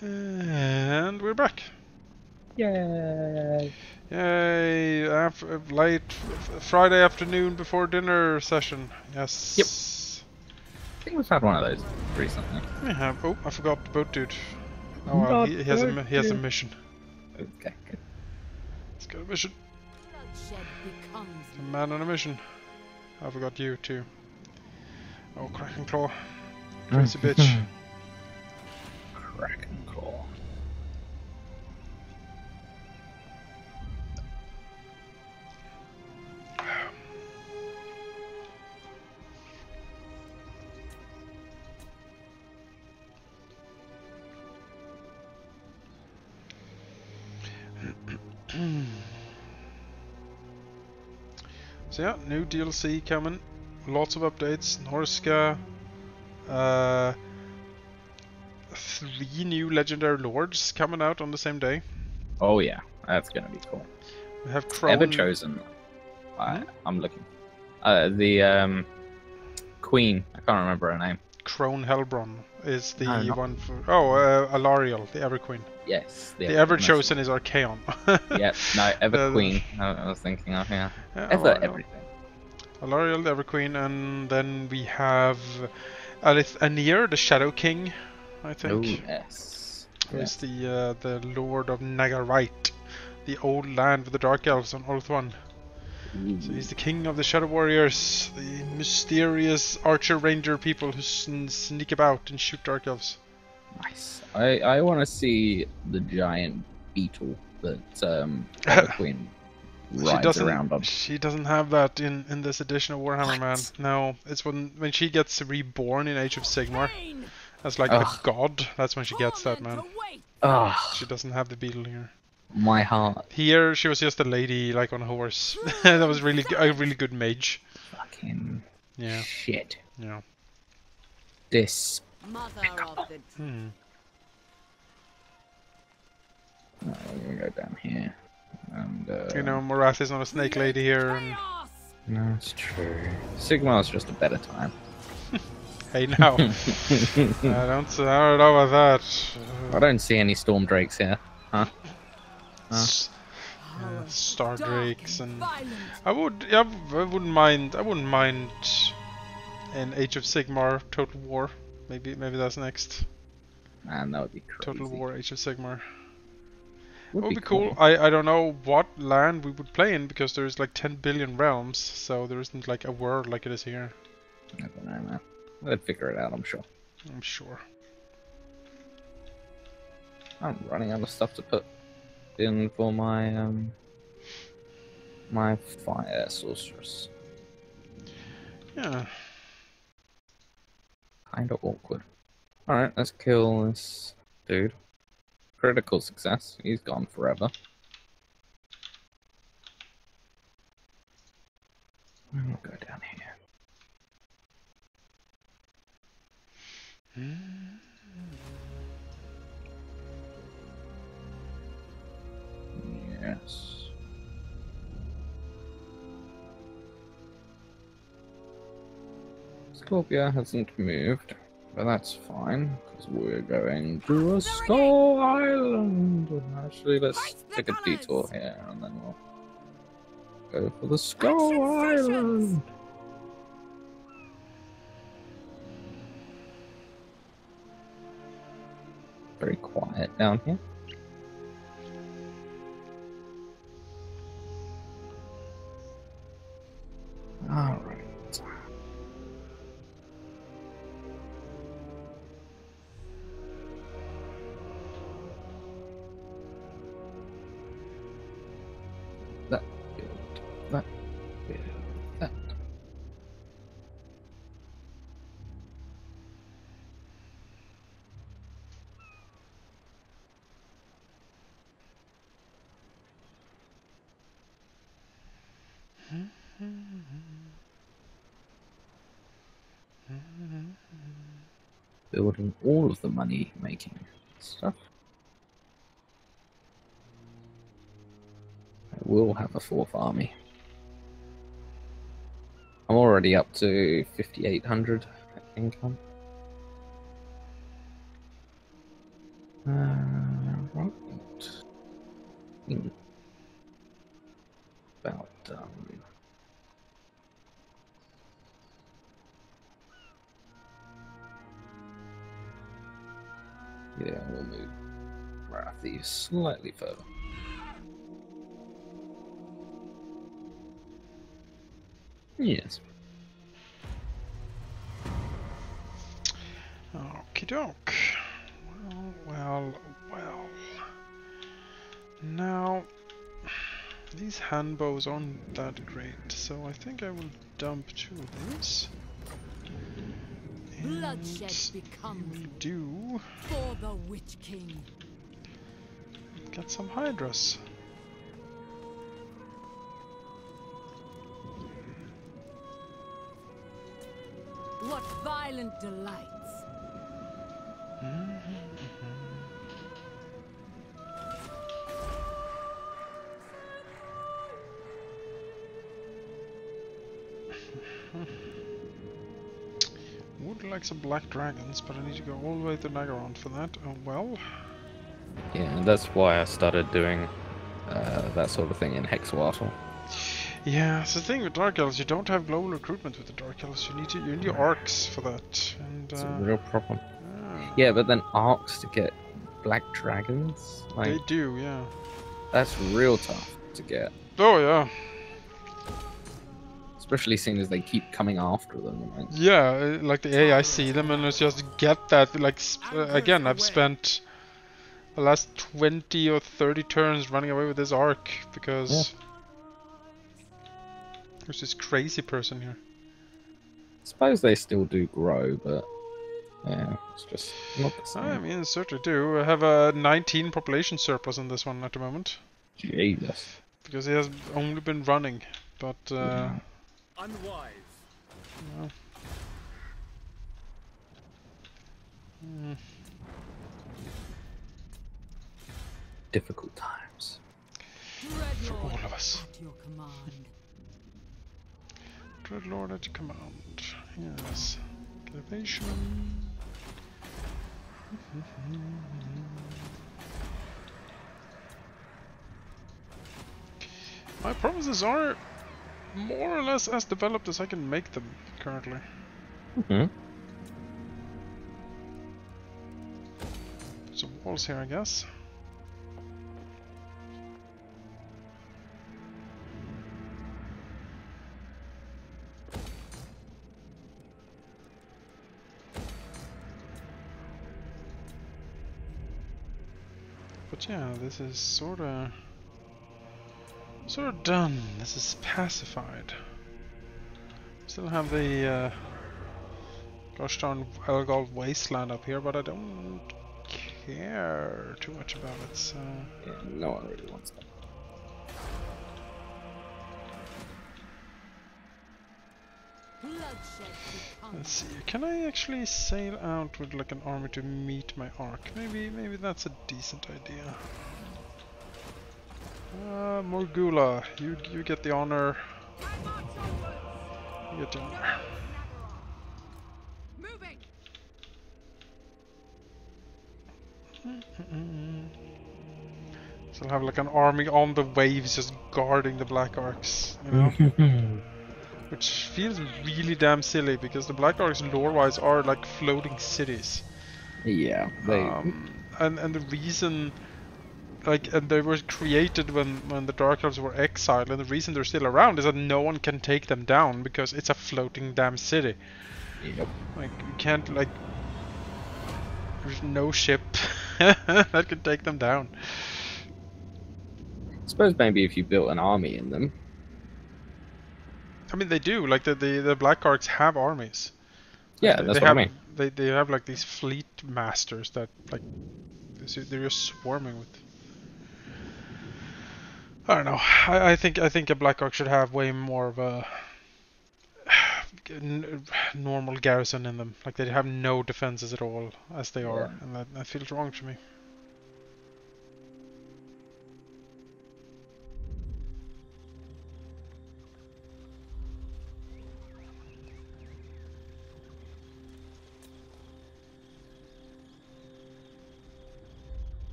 And we're back. Yay! Yay! Late Friday afternoon before dinner session. Yep. Yes. I think we've had one of those recently. We have. Oh, I forgot the boat dude. Oh well, Not he has a mission. Okay, good. He's got a mission. Bloodshed becomes A man on a mission. I forgot you too. Oh, Kraken Claw. Crazy bitch. Kraken Claw. So yeah, new DLC coming. Lots of updates. Norska. 3 new legendary lords coming out on the same day. Oh yeah, that's gonna be cool. We have Crone. Ever chosen? I'm looking. The Queen. I can't remember her name. Crone Hellbron is the No, not- one for. Oh, Alariel, the Ever Queen. Yes. The Ever Chosen is Archaon. Yep. No, Ever The- Queen. I was thinking of yeah. Yeah, Ever Alariel. everything. Alariel, the Ever Queen, and then we have Anir, the Shadow King, I Oh think. yes. Who is Yes. the Lord of Nagarite, the old land with the Dark Elves on Earth One. So he's the king of the Shadow Warriors, the mysterious archer ranger people who sneak about and shoot Dark Elves. Nice. I want to see the giant beetle that Ever Queen rides around on. She doesn't have that in this edition of Warhammer, man. No, it's when she gets reborn in Age of Sigmar pain. as like a god. That's when she gets that, man. Ah, She doesn't have the beetle here. my heart. Here, she was just a lady, like on a horse. That was really a really good mage. Fucking Yeah, shit. yeah. This. Mother of the Hmm. Oh, we're gonna go down here. And You know, Morath is not a snake lady here. And... chaos. no, it's true. Sigmar's just a better time. Hey, now. I don't know about that. I don't see any storm drakes here. Huh? S- Power, Star dark Drakes and and violent. I wouldn't mind an Age of Sigmar Total War. Maybe that's next. Man, that would be crazy. Total War Age of Sigmar. Would It would be cool. I don't know what land we would play in because there's like 10 billion realms, so there isn't like a world like it is here. I don't know, man. They'd figure it out, I'm sure. I'm sure. I'm running out of stuff to put in for my my fire sorceress. Yeah. Kinda awkward. Alright, let's kill this dude. Critical success. He's gone forever. We'll go down here. Yes. Scorpio hasn't moved, but that's fine, because we're going to a Skull Island. Actually, let's take a detour here, and then we'll go for the Skull Island. Very quiet down here. All right. That build. That build. That. Building all of the money making stuff. I will have a fourth army. I'm already up to 5,800 income. Right. Hmm. About done. Yeah, we'll move Wrathy slightly further. Yes. Okie doke. Well. Now, these hand bows aren't that great, so I think I will dump 2 of these. Bloodshed And becomes we do for the Witch King. get some hydras. What violent delights! Would like some black dragons, but I need to go all the way to Nagaron for that. Oh well. Yeah, that's why I started doing that sort of thing in Hexwater. Yeah, it's the thing with Dark Elves, you don't have global recruitment with the Dark Elves. You need your arcs for that. And It's a real problem. yeah, Yeah, but then arcs to get black dragons, like they do, yeah. that's real tough to get. Oh yeah. Especially seeing as they keep coming after them. Right? Yeah, like the AI see them and it's just get that. Like again, I've spent the last 20 or 30 turns running away with this arc because there's this crazy person here. Suppose they still do grow, but yeah, it's just not the same. I mean, certainly do. I have a 19 population surplus on this one at the moment Jesus. because he has only been running. But Unwise. well, Difficult times. for all Dreadlord of us. at your command. Dreadlord at your command. Yes. Elevation. My provinces are more or less as developed as I can make them currently. Mm-hmm. Some walls here, I guess. But yeah, this is sorta done. This is pacified. Still have the gosh darn Elgol wasteland up here, but I don't care too much about it. So Yeah, no one really wants that. Bloodshed becomes let's see. Can I actually sail out with like an army to meet my arc? Maybe that's a decent idea. Morgula, you get the honor. You get the honor. moving. So I'll have like an army on the waves just guarding the black arcs, you know? Which feels really damn silly because the black arcs lore-wise are like floating cities. Yeah, they. And the reason, like, and they were created when the Dark Elves were exiled, and the reason they're still around is that no one can take them down because it's a floating damn city. Yep. Like, you can't, like, there's no ship that can take them down. Suppose maybe if you built an army in them. I mean, they do. Like the Black Arcs have armies. Yeah, Like, that's they what have, I mean. They have like these fleet masters that like they're just swarming with. I don't know. I think a Black Arc should have way more of a normal garrison in them. Like they have no defenses at all as they are, and that feels wrong to me.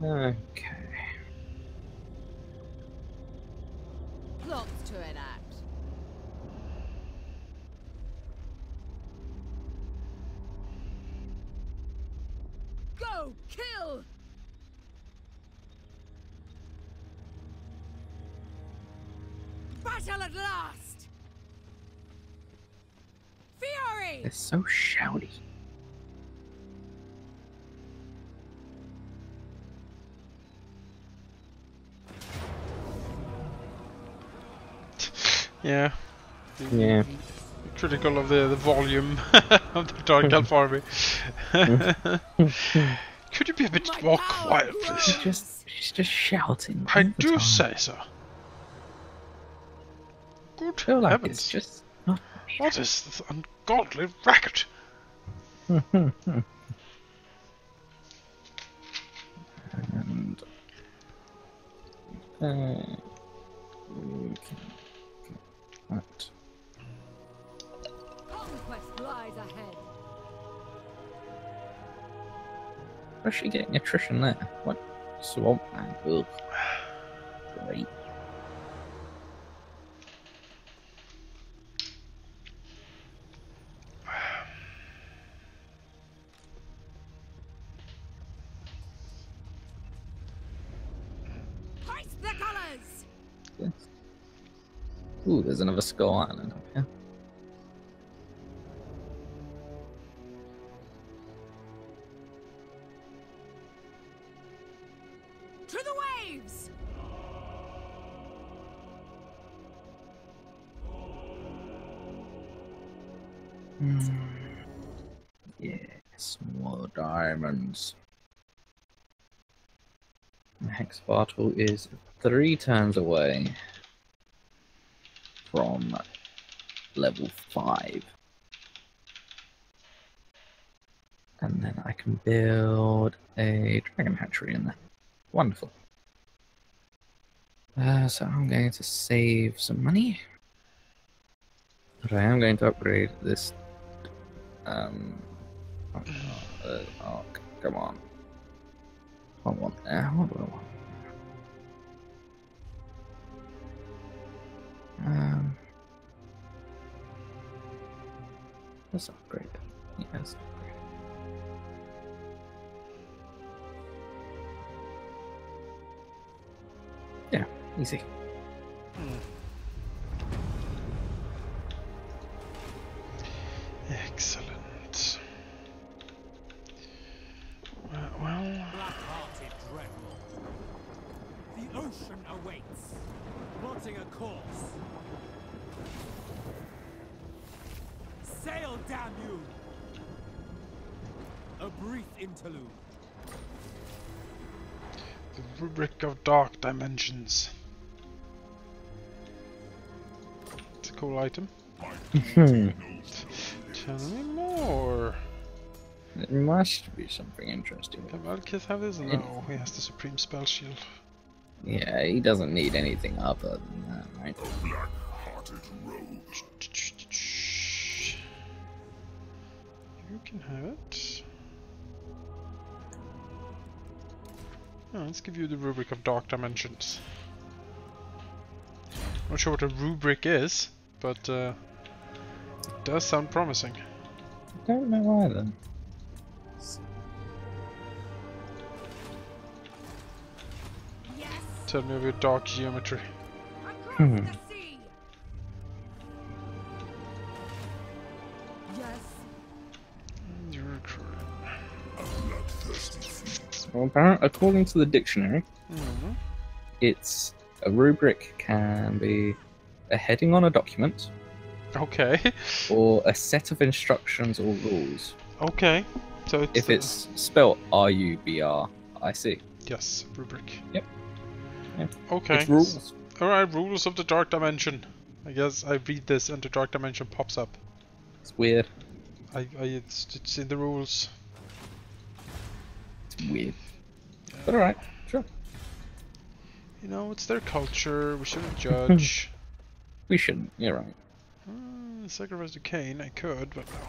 Okay. Plots to enact. Go kill! Battle at last! Fury! They're so shouty. Yeah. Yeah. Critical of the volume of the Dark Elf army. Could you be a bit more quiet, please? She's just shouting. I all the do time. say so. Good I feel like heavens. it's just not. What is this ungodly racket? And we can get that. Conquest lies ahead. Where's she getting attrition there? What? Swamp man. Ugh. Great. Hoist the colours! Yes. Ooh, there's another Skull Island up here. To the waves! Yes, more diamonds. The Hex Bartle is 3 turns away from level 5. And then I can build a dragon hatchery in there. Wonderful. So I'm going to save some money. But I am going to upgrade this arc. Come on. I want there. What do I want? Let's upgrade it. Yeah, let's upgrade it. Yeah, easy. Excellent. Well, Black-hearted dreadnought. The ocean awaits, plotting a course. Sail, damn you! A brief interlude. the rubric of dark dimensions. It's a cool item. Tell me more. It must be something interesting. Can Malekith have this? No, he has the Supreme Spell Shield. Yeah, he doesn't need anything other than that, right? Black-hearted rogue. You can have it. Oh, let's give you the rubric of dark dimensions. Not sure what a rubric is, but it does sound promising. I don't know either. Yes! Tell me of your dark geometry. Across the sea! Yes! You're A bloodthirsty feet. Well, apparently, according to the dictionary, mm-hmm. it's a rubric can be a heading on a document Okay. or a set of instructions or rules. Okay. So it's If it's spelled R-U-B-R-I-C. yes, rubric. Yep. Yeah. Okay. It's rules. Alright, rules of the dark dimension. I guess I read this and the dark dimension pops up. It's weird. It's in the rules. It's weird. But alright, sure. You know, it's their culture. We shouldn't judge. We shouldn't, you're right. Sacrifice to Cain, I could, but no.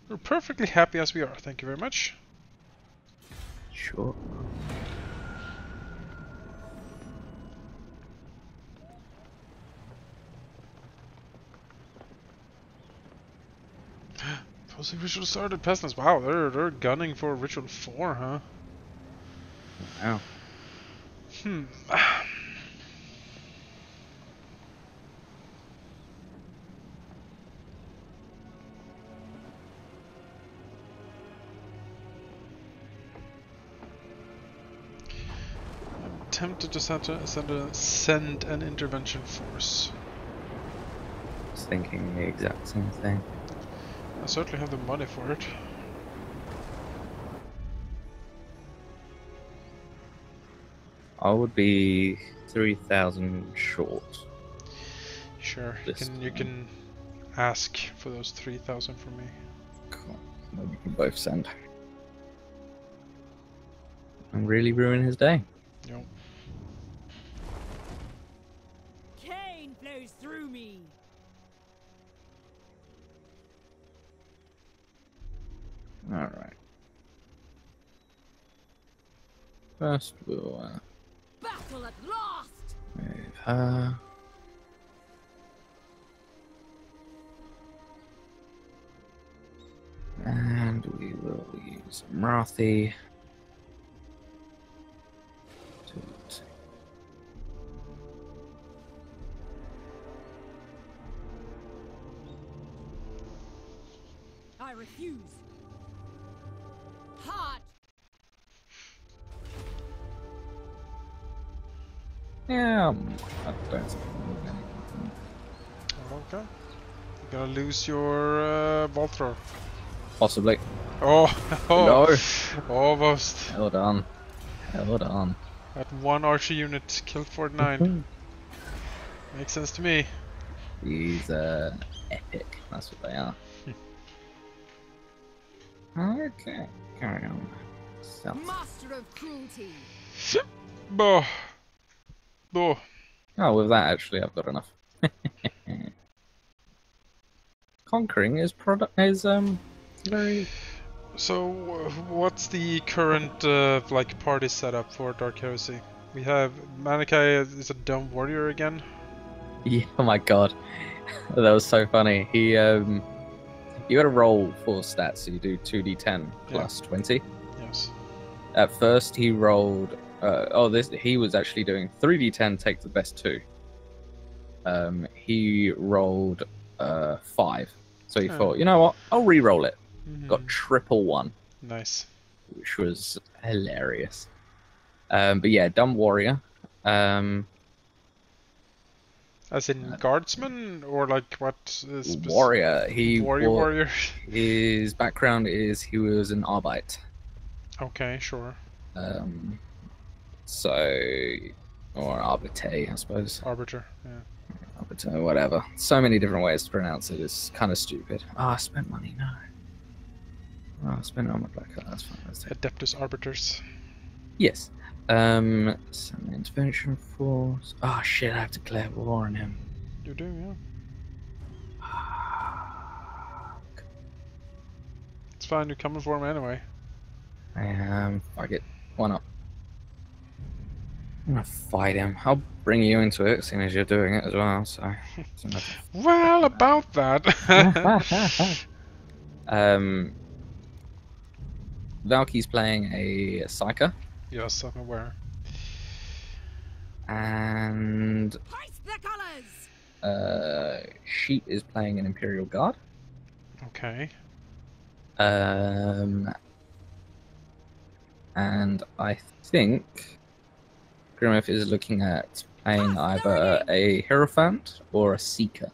We're perfectly happy as we are, thank you very much. Sure. Possibly we should have started peasants. Wow, they're gunning for ritual 4, huh? Wow. Hmm. I'm tempted to send an intervention force. I was thinking the exact same thing. I certainly have the money for it. I would be 3,000 short. Sure, This you time. can ask for those 3,000 from me. Cool. Then we can both send. And really ruin his day. Yo. Cain flows through me. Alright. First, we'll Battle at last. move her. And we will use Marathi. to- I refuse. Hard. Yeah, I don't think we'll move anything. Okay. You're gonna lose your Volthor. Possibly. Oh, No. almost. Held on. Held on. That one archer unit killed Fort 9. Makes sense to me. These epic. That's what they are. Okay, carry on. South. Master of cruelty. Boh. Boh. Oh, with that actually, I've got enough. Conquering is very. So, what's the current like party setup for Dark Heresy? We have Manikai is a dumb warrior again. Yeah, oh my god, that was so funny. He you got to roll 4 stats, so you do 2d10 plus 20. Yes. At first, he rolled. He was actually doing 3d10, take the best 2. He rolled 5, so he thought, you know what, I'll re-roll it. Got triple 1, Nice. which was hilarious. But yeah, dumb warrior. As in guardsman or like what? Warrior. Warrior. His background is he was an Arbite. Okay, sure. Or Arbite, I suppose. Arbiter. Yeah. Arbiter, whatever. So many different ways to pronounce it. It's kind of stupid. Oh, I spent money. No. Oh, I spent it on my black card. That's fine. Let's take it. Adeptus arbiters. Yes. Some intervention force. Oh shit! I have to declare war on him. You do, yeah. It's fine. You're coming for him anyway. I am. Fuck it. Why not? I'm gonna fight him. I'll bring you into it, seeing as you're doing it as well. So. Well, about that. Valky's playing a Psyker. Yes, I'm aware. And Hoist the colors. Sheet is playing an Imperial Guard. Okay. And I think Grimif is looking at playing either a Hierophant or a Seeker.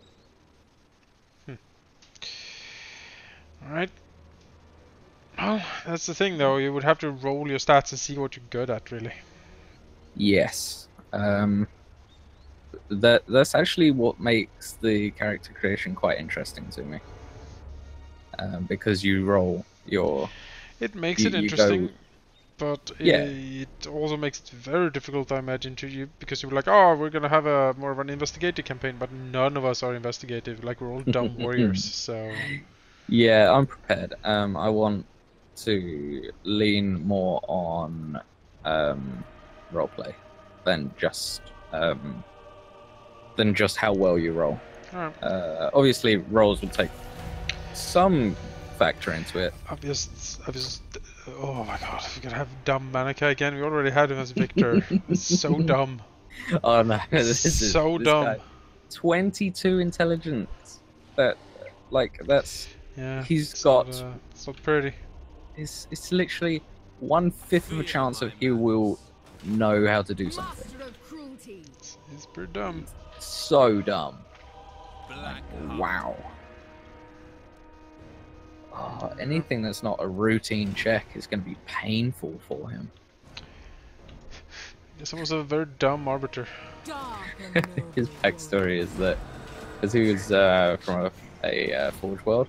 Alright. Well, that's the thing though, you would have to roll your stats and see what you're good at, really. Yes. That's actually what makes the character creation quite interesting to me. Because you roll your... It makes it you interesting, go- but Yeah. it also makes it very difficult, I imagine, to you, because you're like, oh, we're gonna have a more of an investigative campaign, but none of us are investigative, like we're all dumb warriors, so... Yeah, I'm prepared. I want to lean more on roleplay than just how well you roll. Alright. Obviously, rolls will take some factor into it. Oh my god, we could have dumb Manica again. We already had him as Victor. It's so dumb. Oh no, It's so this dumb. guy. 22 intelligence. That's Yeah. he's it's got. it's not pretty. It's literally 1/5 of a chance of he will know how to do something. Master of cruelty. It's pretty dumb. So dumb. Black Wow. Oh, anything that's not a routine check is going to be painful for him. This was a very dumb arbiter. Dark and His noble. backstory is that because he was from a Forge world,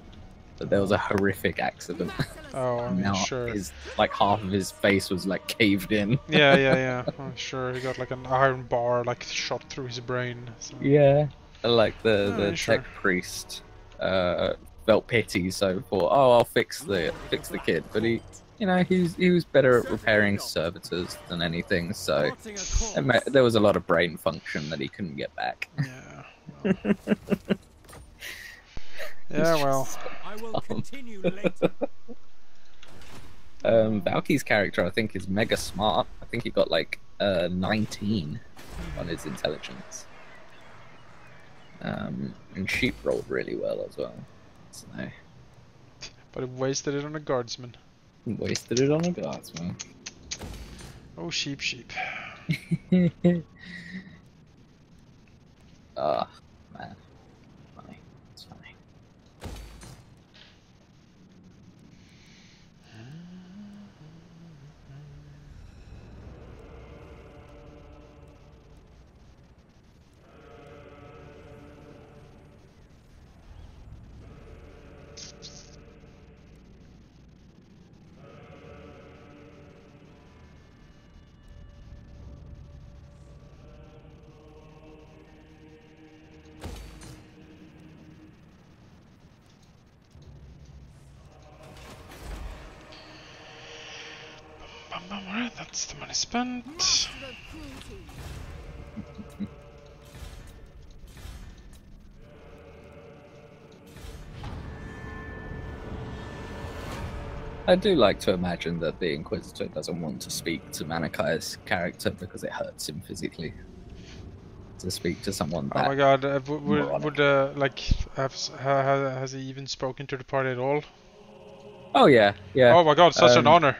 that there was a horrific accident. Oh, I mean, Now sure. his half of his face was like caved in. Yeah. I'm sure he got like an iron bar like shot through his brain. So. Yeah. Like the Oh, sure. tech priest felt pity, so thought, oh, I'll fix the kid. But he was better at repairing servitors than anything. So plotting a course. there was a lot of brain function that he couldn't get back. Yeah. Yeah, well. I will continue later. Valky's character, I think, is mega smart. I think he got like 19 on his intelligence. And Sheep rolled really well as well. So But he wasted it on a guardsman. wasted it on a guardsman. Oh, sheep. Ah, man. Funny. It's funny. Alright, that's the money spent. Master of cruelty. I do like to imagine that the Inquisitor doesn't want to speak to Manakai's character because it hurts him physically. To speak to someone Oh that my god, moronic. would like, has he even spoken to the party at all? Oh yeah. Oh my god, such an Um, honor.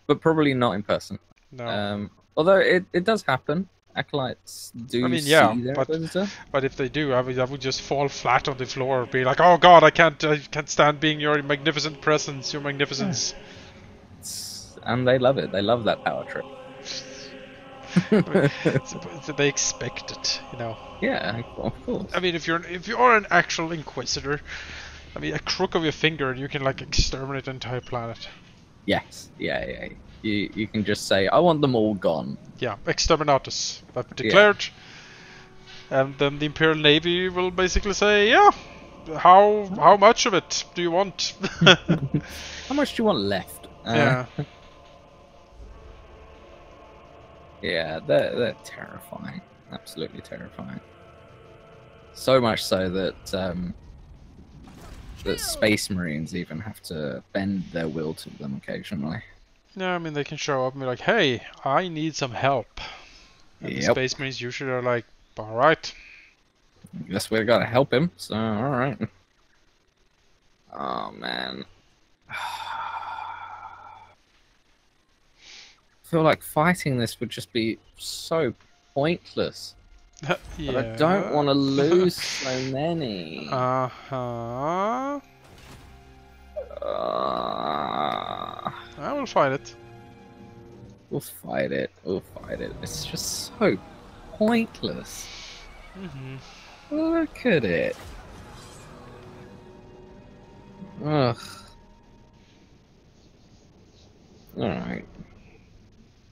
But probably not in person. No. Although it does happen. Acolytes do I mean, see yeah, their but- Inquisitor. But if they do, I would just fall flat on the floor, be like, "Oh God, I can't stand being your magnificent presence, your magnificence." And they love it. They love that power trip. They expect it, you know. Yeah, of course. I mean, if you're an actual Inquisitor, I mean, a crook of your finger, and you can like exterminate an entire planet. Yes. Yeah. You can just say, I want them all gone. Yeah, exterminatus. That declared. And then the Imperial Navy will basically say, yeah, how much of it do you want? How much do you want left? Yeah. Yeah, they're terrifying. Absolutely terrifying. So much so that that Space Marines even have to bend their will to them occasionally. Yeah, I mean, they can show up and be like, hey, I need some help. And the Yep. Space Marines usually are like, alright. Guess we gotta help him, so alright. Oh man. I feel like fighting this would just be so pointless. Yeah. But I don't want to lose so many. Uh-huh. I will fight it. We'll fight it. We'll fight it. It's just so pointless. Look at it. Ugh. Alright.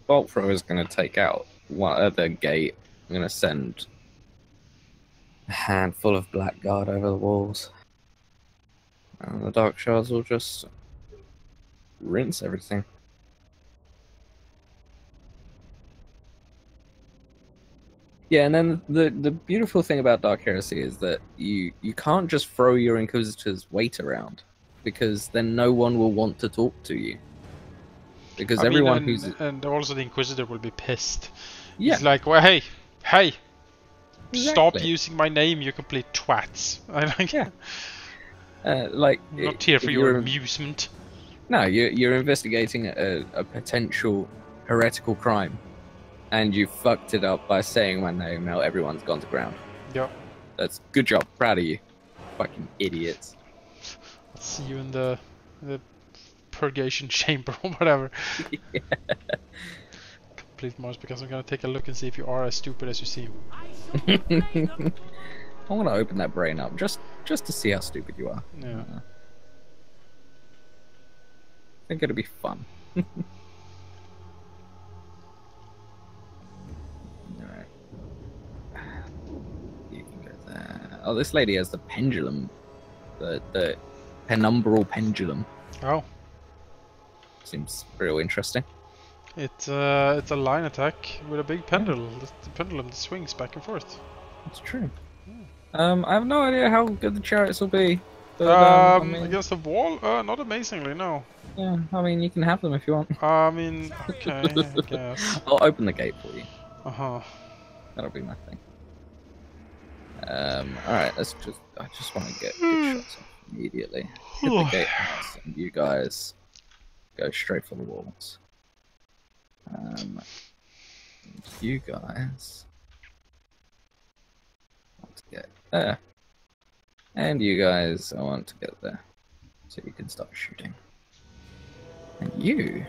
Bolt thrower is going to take out one at the gate. I'm going to send a handful of blackguard over the walls. And the dark shards will just rinse everything. Yeah, and then the beautiful thing about Dark Heresy is that you can't just throw your Inquisitor's weight around, because then no one will want to talk to you. Because I mean, everyone and, who's and also the Inquisitor will be pissed. yeah, He's like, well, hey, stop exactly. using my name, you complete twats. I like. Yeah. Like I'm not here for if your you're amusement. no, you're investigating a potential heretical crime, and you fucked it up by saying my name. Now everyone's gone to ground. Yeah. That's good job. Proud of you, fucking idiots. I'll see you in the purgation chamber or whatever. Yeah. Complete Mars, because I'm gonna take a look and see if you are as stupid as you seem. I want to open that brain up just to see how stupid you are. Yeah. I think it'll be fun. Alright. You can go there. Oh, this lady has the pendulum. The penumbral pendulum. Oh, Seems real interesting. it's a line attack with a big pendulum. The pendulum that swings back and forth. It's true. I have no idea how good the chariots will be. But, I mean, Against the wall? Not amazingly, no. yeah, I mean, you can have them if you want. I mean, okay, I guess. I'll open the gate for you. Uh-huh. That'll be my thing. Alright, let's just... I just want to get good shots off immediately. Hit the gatehouse, and you guys go straight for the walls. You guys want to get there. And you guys want to get there. So you can start shooting. And you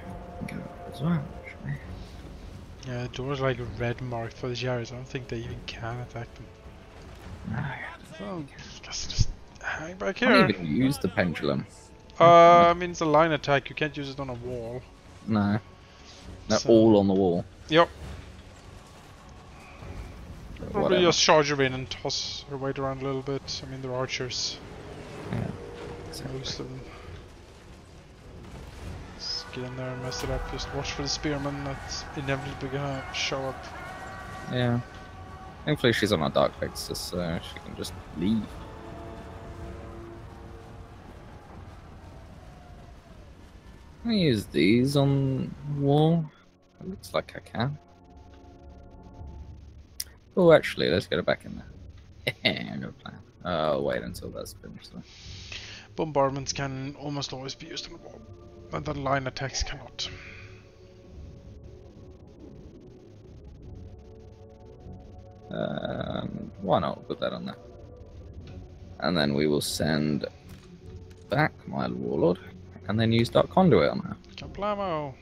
can go up as well, actually. Yeah, the door's like red marked for the Jarrys. I don't think they even can attack them. No. So, just hang back I here. can't even use the pendulum. I mean, it's a line attack. You can't use it on a wall. No. They're So- all on the wall. Yep. But Probably whatever. just charge her in and toss her weight around a little bit. I mean, they're archers. Yeah. Most of them. Just get in there and mess it up. Just watch for the spearman that's inevitably gonna show up. Yeah. Thankfully she's on a dark Pegasus, so she can just leave. Can I use these on the wall? It looks like I can. Oh, actually, let's get it back in there. No plan. I'll wait until that's finished. Though. Bombardments can almost always be used on the wall, but the line attacks cannot. Why not? We'll put that on there. And then we will send back my warlord, and then use Dark Conduit on her. Kablamo!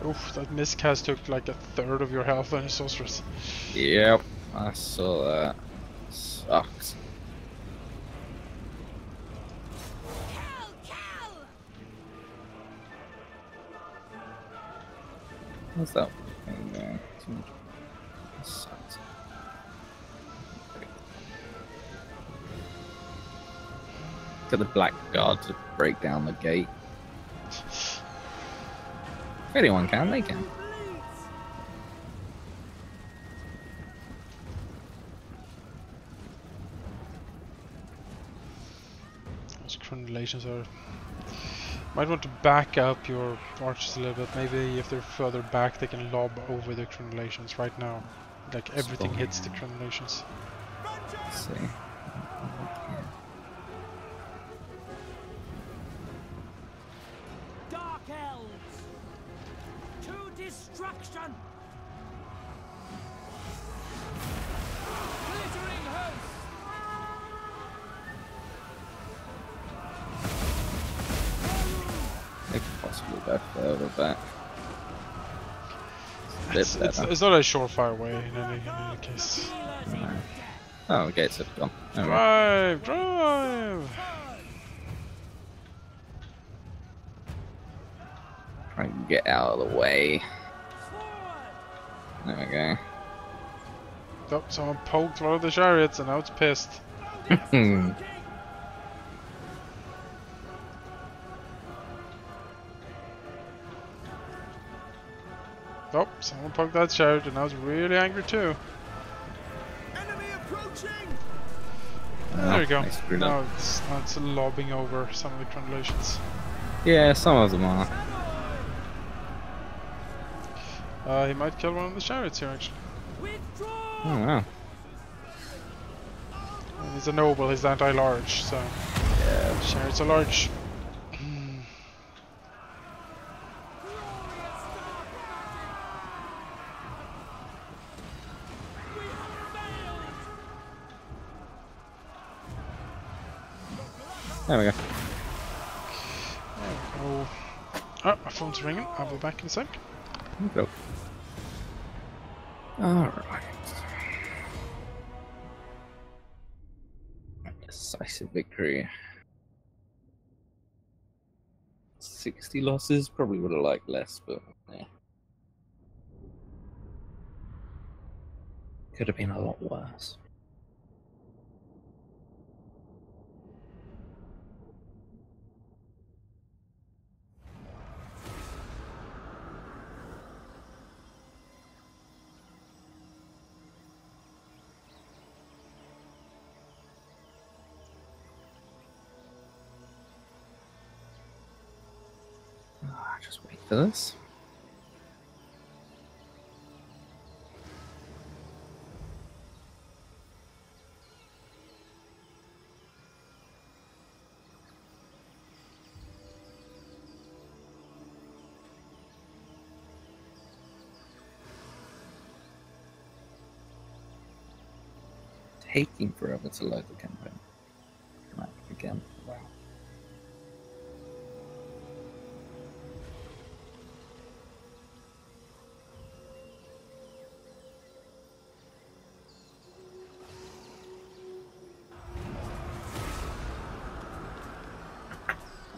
Oof, that miscast took like a third of your health on your sorceress. Yep, I saw that. Sucks. What's that thing there? Sucks. Got the Black Guard to break down the gate. If anyone can, they can. Those crenulations are... Might want to back up your archers a little bit. Maybe if they're further back they can lob over the crenulations. Right now, like everything hits the crenulations. Let's see. Dark Elves! To destruction! Glittering host! They could possibly go further back. bit It's better. not a surefire way in any case. No. Oh, the gates have gone. There we go. Drive, drive. Try and get out of the way. There we go. Oh, someone poked one of the chariots and now it's pissed. Oh, someone poked that chariot and now it's really angry too. Enemy approaching! There you go. I screwed up. Now it's lobbing over some of the translations. Yeah, some of them are. He might kill one of the chariots here actually. Withdraw! Oh wow. And he's a noble, he's anti-large, so Yeah. chariots are large. There we go. Oh, oh, my phone's ringing. I'll be back in a sec. Go. Alright. Decisive victory. 60 losses, probably would have liked less, but yeah. Could have been a lot worse. Just wait for this. Taking forever to load the campaign. Right, again. Wow.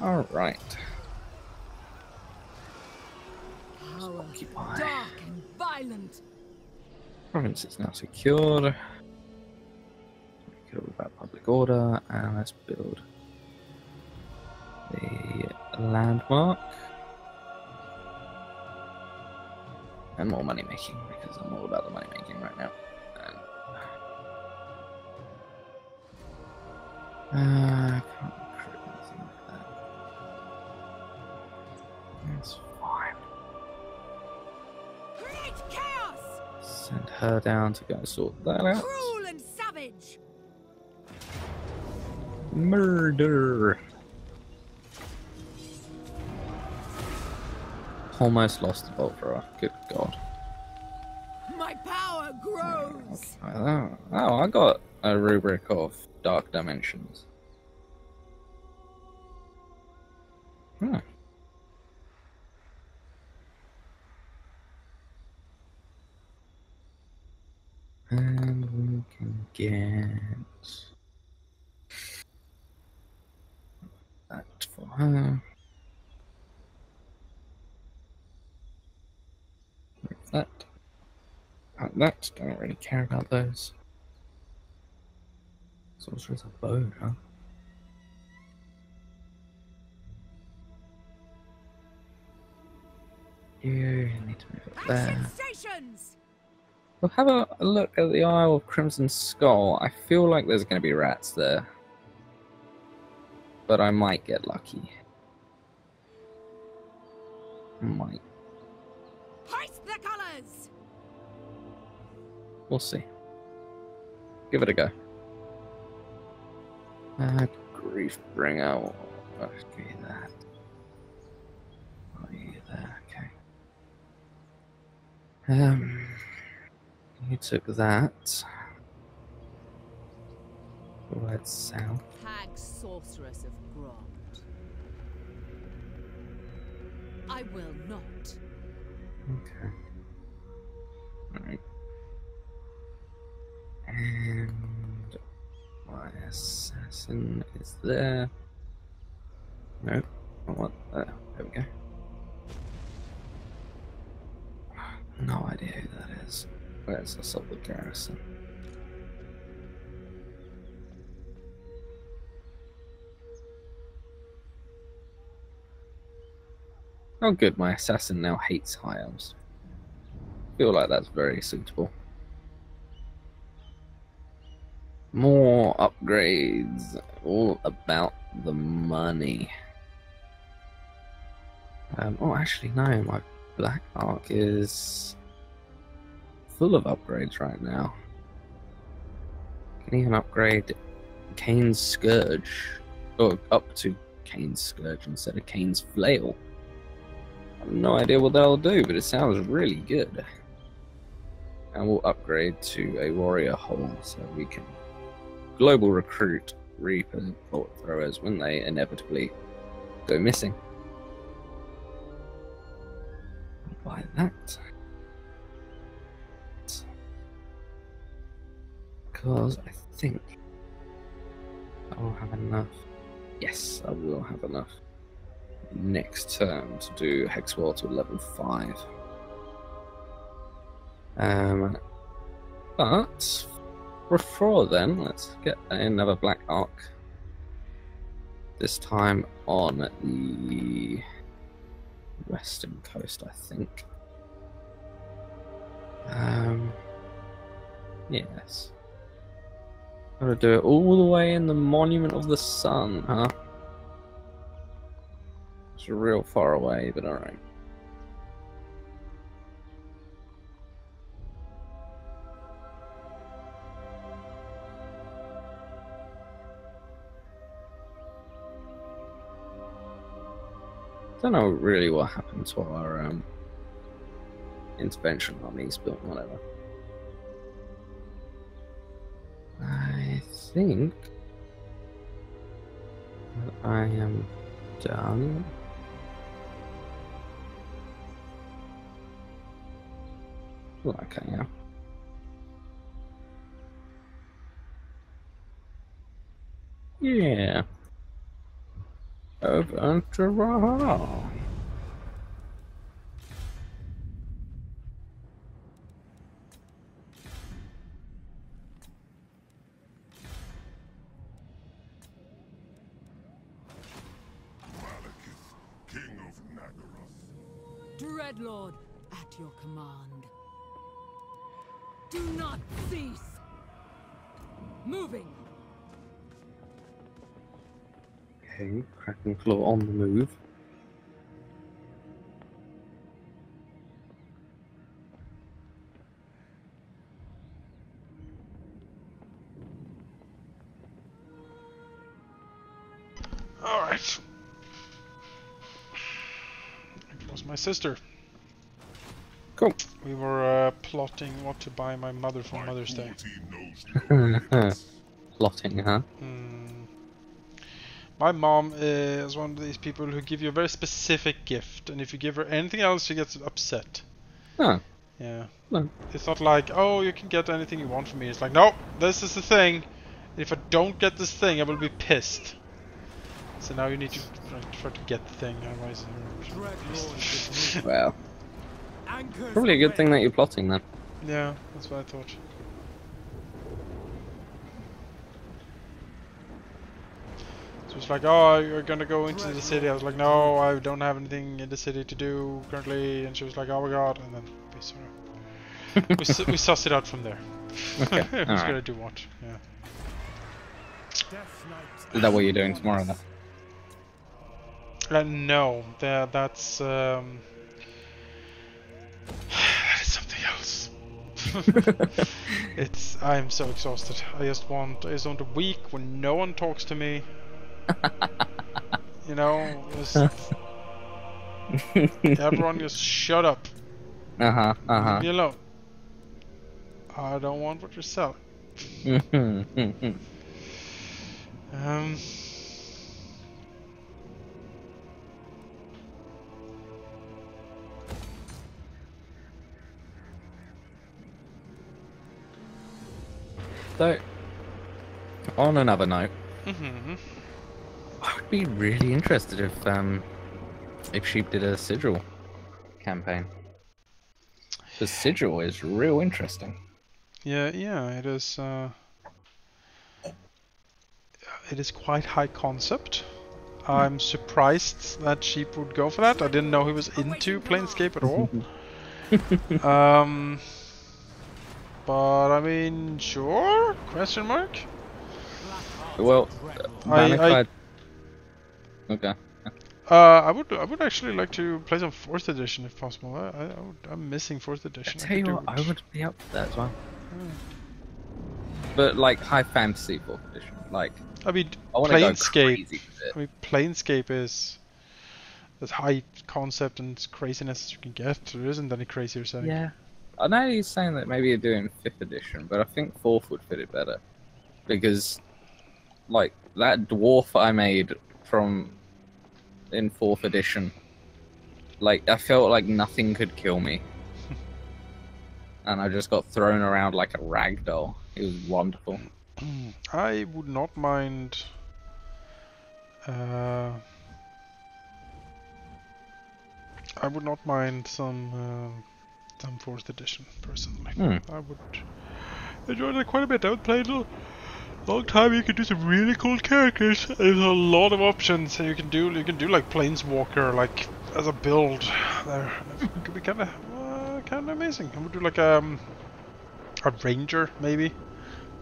All right. Power, Occupy. dark and violent. Province is now secured. Go about public order, and let's build the landmark and more money making because I'm all about the money making right now. And, can't recruit anything like that. That's fine. Create chaos! Send her down to go sort that out. Cruel and savage! Murder. Almost lost the bolt thrower. Good God. My power grows! Oh, I got a rubric of dark dimensions. Hmm. And we can get that for her. That. That. Don't really care about those. Sorcerer's a bow, huh? You need to move it there. Action stations! We'll have a look at the Isle of Crimson Skull. I feel like there's going to be rats there. But I might get lucky. Might. Hoist the colours! We'll see. Give it a go. Grief bringer. I'll give you that. I'll give you that. Okay. You took that. We'll head south. Hag sorceress of Grond. I will not. Okay. Alright. And my assassin is there. No, what? There we go. No idea who that is. Where's the Assault Garrison? Oh good, my assassin now hates high elves. Feel like that's very suitable. More upgrades. All about the money. Oh, actually, no. My Black Arc is full of upgrades right now. Can even upgrade Kane's Scourge. Or up to Kane's Scourge instead of Kane's Flail. I have no idea what that'll do, but it sounds really good. And we'll upgrade to a Warrior Hole so we can global recruit Reaper Bolt Throwers when they inevitably go missing. Buy that. Because I think I will have enough. Yes, I will have enough next turn to do Hex Wall to level 5. But before then, let's get another Black Arc. This time on the western coast, I think. Yes. Gotta do it all the way in the Monument of the Sun, huh? It's real far away, but alright. Don't know really what happened to our intervention armies, but whatever. I think that I am done. Okay, yeah. Yeah. Over to Rahal. King of Nagaroth. Dreadlord, at your command. Do not cease. Moving. Okay, Kraken Claw on the move. Alright. It was my sister. Cool. We were plotting what to buy my mother for Mother's Day. Plotting, huh? My mom is one of these people who give you a very specific gift, and if you give her anything else, she gets upset. Huh. Yeah. No. It's not like, oh, you can get anything you want from me. It's like, no, this is the thing. If I don't get this thing, I will be pissed. So now you need to try to get the thing, otherwise you're... Well. Probably a good thing that you're plotting then. Yeah, that's what I thought. So it's like, oh, you're gonna go into the city. I was like, no, I don't have anything in the city to do currently. And she was like, oh my god. And then we sort of we sussed it out from there. Okay. Who's gonna do what? Yeah. Is that what you're doing tomorrow then? No, that's that is something else. I'm so exhausted. I just want a week when no one talks to me. You know, just everyone just shut up. Leave me alone. I don't want what you're selling. So, on another note, Mm-hmm. I would be really interested if Sheep did a sigil campaign. The sigil is real interesting. Yeah, yeah, it is. It is quite high concept. I'm surprised that Sheep would go for that. I didn't know he was into Planescape at all. Um, but I mean, sure? Question mark? Well, I Okay. I would actually like to play some 4th edition if possible. I'm missing 4th I edition. tell you could what, do I it. would be up for that as well. But like high fantasy 4th edition, like I mean, I want to go Planescape. crazy with it. I mean, Planescape is as high concept and craziness as you can get. There isn't any crazier setting. Yeah. I know he's saying that maybe you're doing 5th edition, but I think 4th would fit it better. Because, like, that dwarf I made in 4th edition, like, I felt like nothing could kill me. And I just got thrown around like a rag doll. It was wonderful. I would not mind. I would not mind some 4th edition personally. I would enjoy that quite a bit. I would play it a long time. You can do some really cool characters. There's a lot of options. You can do like Planeswalker like as a build. There it could be kind of amazing. I would do like a ranger maybe.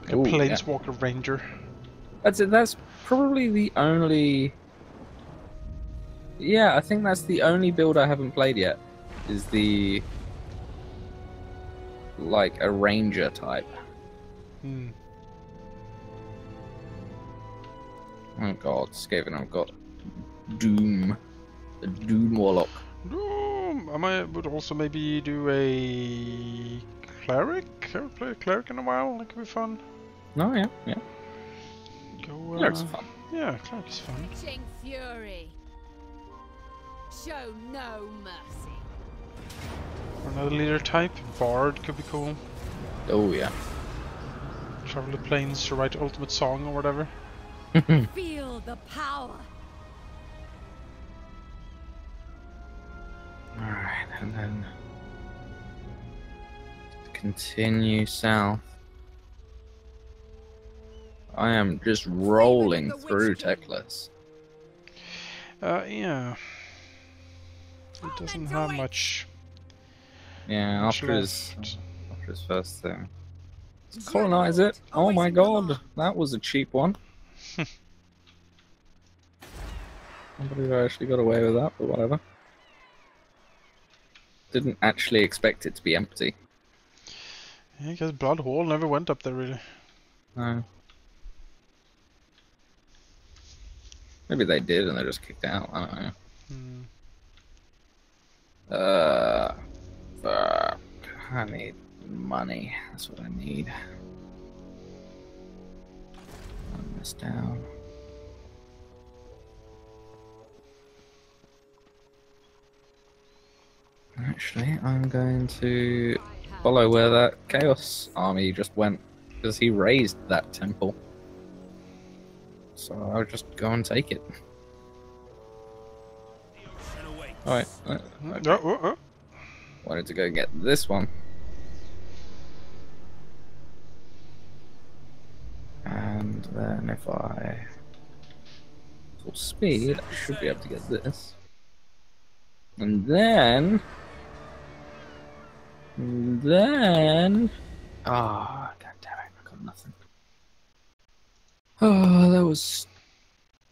Like a Ooh, yeah. Planeswalker ranger. That's probably the only. Yeah, I think that's the only build I haven't played yet. Is the like a ranger type. Hmm. Oh god, Skaven, I've got Doom. The Doom Warlock. I would also maybe do a cleric. I haven't played a cleric in a while. That could be fun. Oh yeah, yeah. Go. Cleric's fun. Yeah, cleric is fun. Reaching fury. Show no mercy. Or another leader type. Bard could be cool. Oh yeah. Travel the plains to write ultimate song or whatever. Feel the power. Alright, and then continue south. I am just rolling through Techless. Yeah. It doesn't have much. Yeah, much after his left. first thing. Colonize it! Oh my god, that was a cheap one. I can't believe I actually got away with that, but whatever. Didn't actually expect it to be empty. Yeah, because Blood Hole never went up there really. No. Maybe they did and they just kicked out, I don't know. Fuck. I need money. That's what I need. Run this down. Actually, I'm going to follow where that Chaos army just went, because he raised that temple. So I'll just go and take it. Alright. Wanted to go get this one. And then if I full speed, I should be able to get this. And then... Ah, god damn it, I got nothing. Oh, that was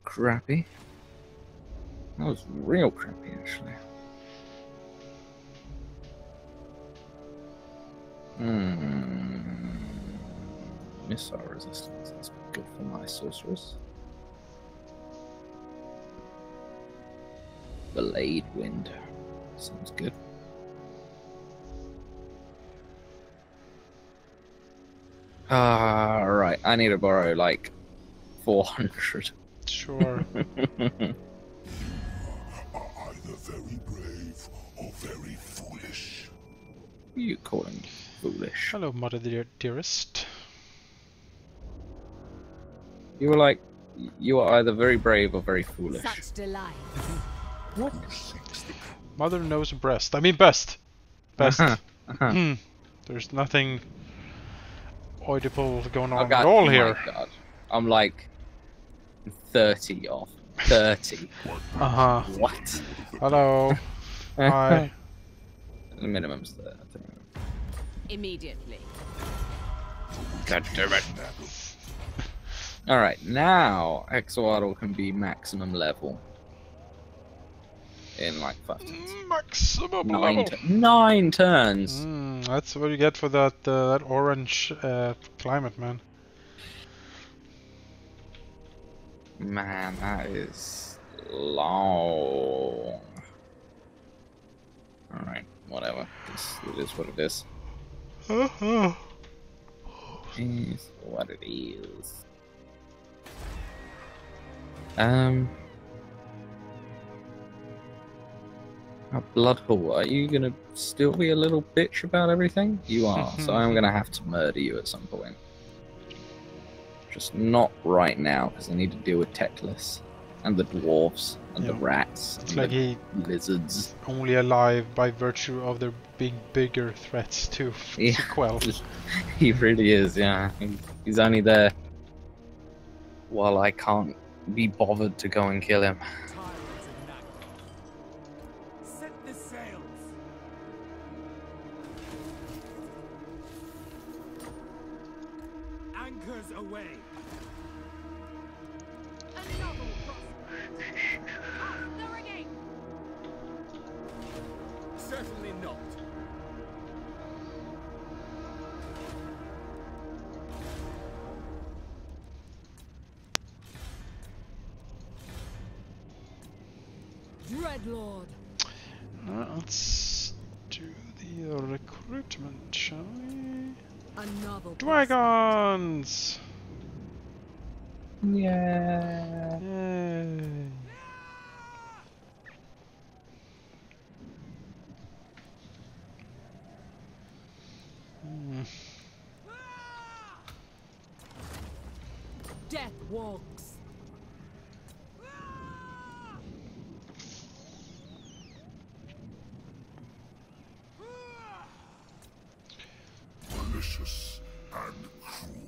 crappy. That was real crappy, actually. Missile resistance, that's good for my sorceress. Blade wind, sounds good. Right, I need to borrow like 400. Sure. Are either very brave or very foolish. Who are you calling foolish? Hello, mother dearest. You were like, you are either very brave or very foolish. Such delight. What? Mother knows breast. I mean best. Best. Hmm. There's nothing audible going on at all here. My God. I'm like 30 off. 30. Uh-huh. What? Hello. Hi. The minimum's 30. Immediately. God damn it. Alright, now Exowaddle can be maximum level. In like 5 turns. Maximum level. 9 turns! That's what you get for that orange climate, man. Man, that is long. Alright, whatever. It is what it is. Is what it is. Bloodhall, are you gonna still be a little bitch about everything? You are, so I'm gonna have to murder you at some point. Just not right now, because I need to deal with Teclis, and the dwarves, and the rats, It's and like the he lizards. only alive by virtue of there being bigger threats to Yeah. quell. He really is, yeah. He's only there while I can't be bothered to go and kill him. Tyrants of Nagel. Set the sails. Anchors away. A novel prospect. Off the rigging. Certainly not. Dreadlord. Let's do the recruitment, shall we? A novel Dragons! Yeah. Yay! Death walks. malicious and cruel.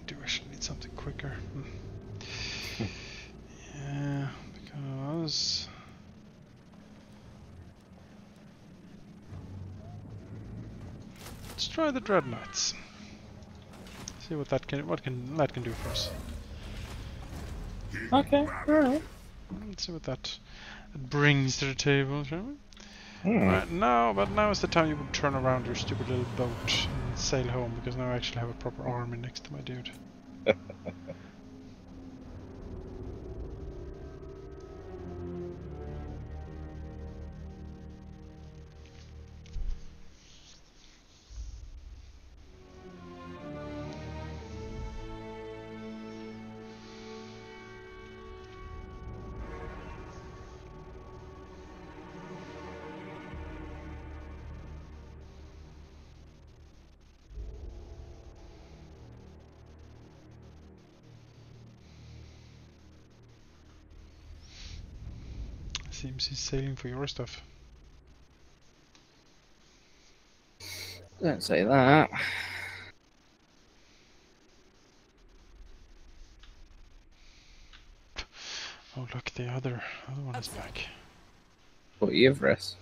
Do actually need something quicker. Yeah, because let's try the dreadnoughts. See what that can do for us. Okay, alright. Let's see what that brings to the table, shall we? Right, now is the time you would turn around your stupid little boat and sail home, because now I actually have a proper army next to my dude. Seems he's sailing for your stuff. Don't say that. Oh look, the other one is back. Or Everest,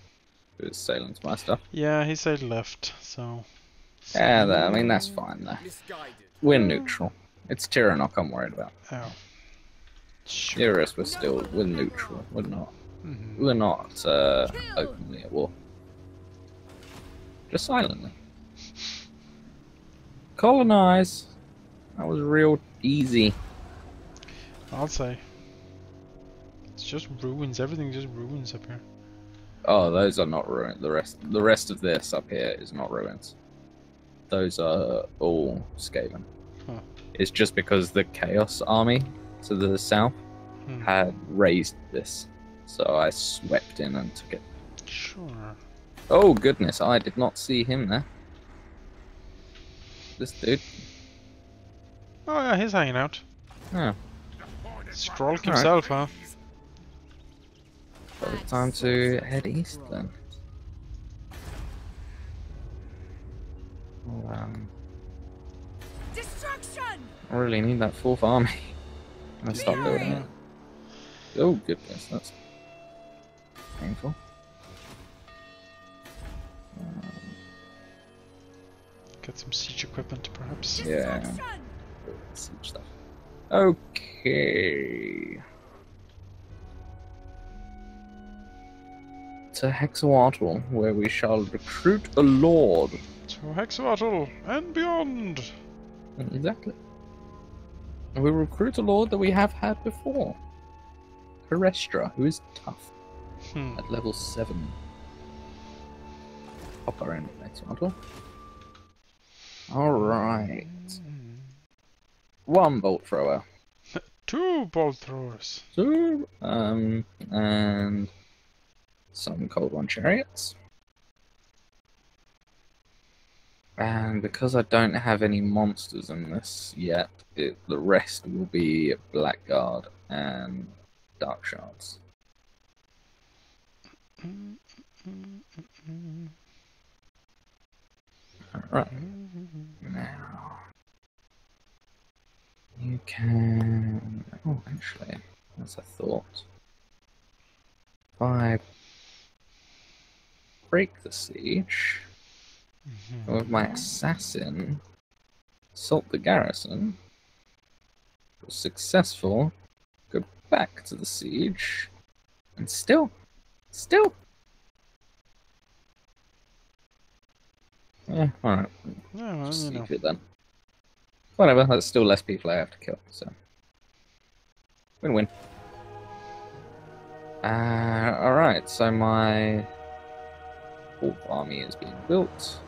who's sailing to my stuff. Yeah, he said left, so... Yeah, I mean, that's fine though. Misguided. We're neutral. It's Tyrannok I'm worried about. Oh. Sure. Everest, we're neutral. We're not openly at war. Just silently. Colonize. That was real easy. I'll say. It's just ruins. Everything just ruins up here. Oh, those are not ruins. The rest of this up here is not ruins. Those are all Skaven. Huh. It's just because the Chaos Army to the south had raised this, so I swept in and took it. Sure. Oh goodness, I did not see him there. This dude. Oh yeah, he's hanging out. Oh, Skrulk himself, huh? well, it's time to head east then. Oh, Destruction! I really need that fourth army. I stop building it. Oh goodness, that's painful. Get some siege equipment, perhaps. Yeah. Destruction! Siege stuff. Okay. To Hexawatl, where we shall recruit a lord. To Hexawatl and beyond. Exactly. And we recruit a lord that we have had before. Herestra, who is tough. At level 7. Upper end of Hexawatl. Alright. 1 bolt thrower. 2 bolt throwers. 2, and some Cold One chariots. And because I don't have any monsters in this yet, the rest will be Blackguard and Dark Shards. Alright. Now. You can. Oh, actually, as I thought. If I break the siege. With my assassin, assault the garrison, was successful, go back to the siege, and still, yeah, alright, Yeah, well, just you know. leave it then. Whatever, that's still less people I have to kill, so. Win-win. Alright, so my fourth army is being built.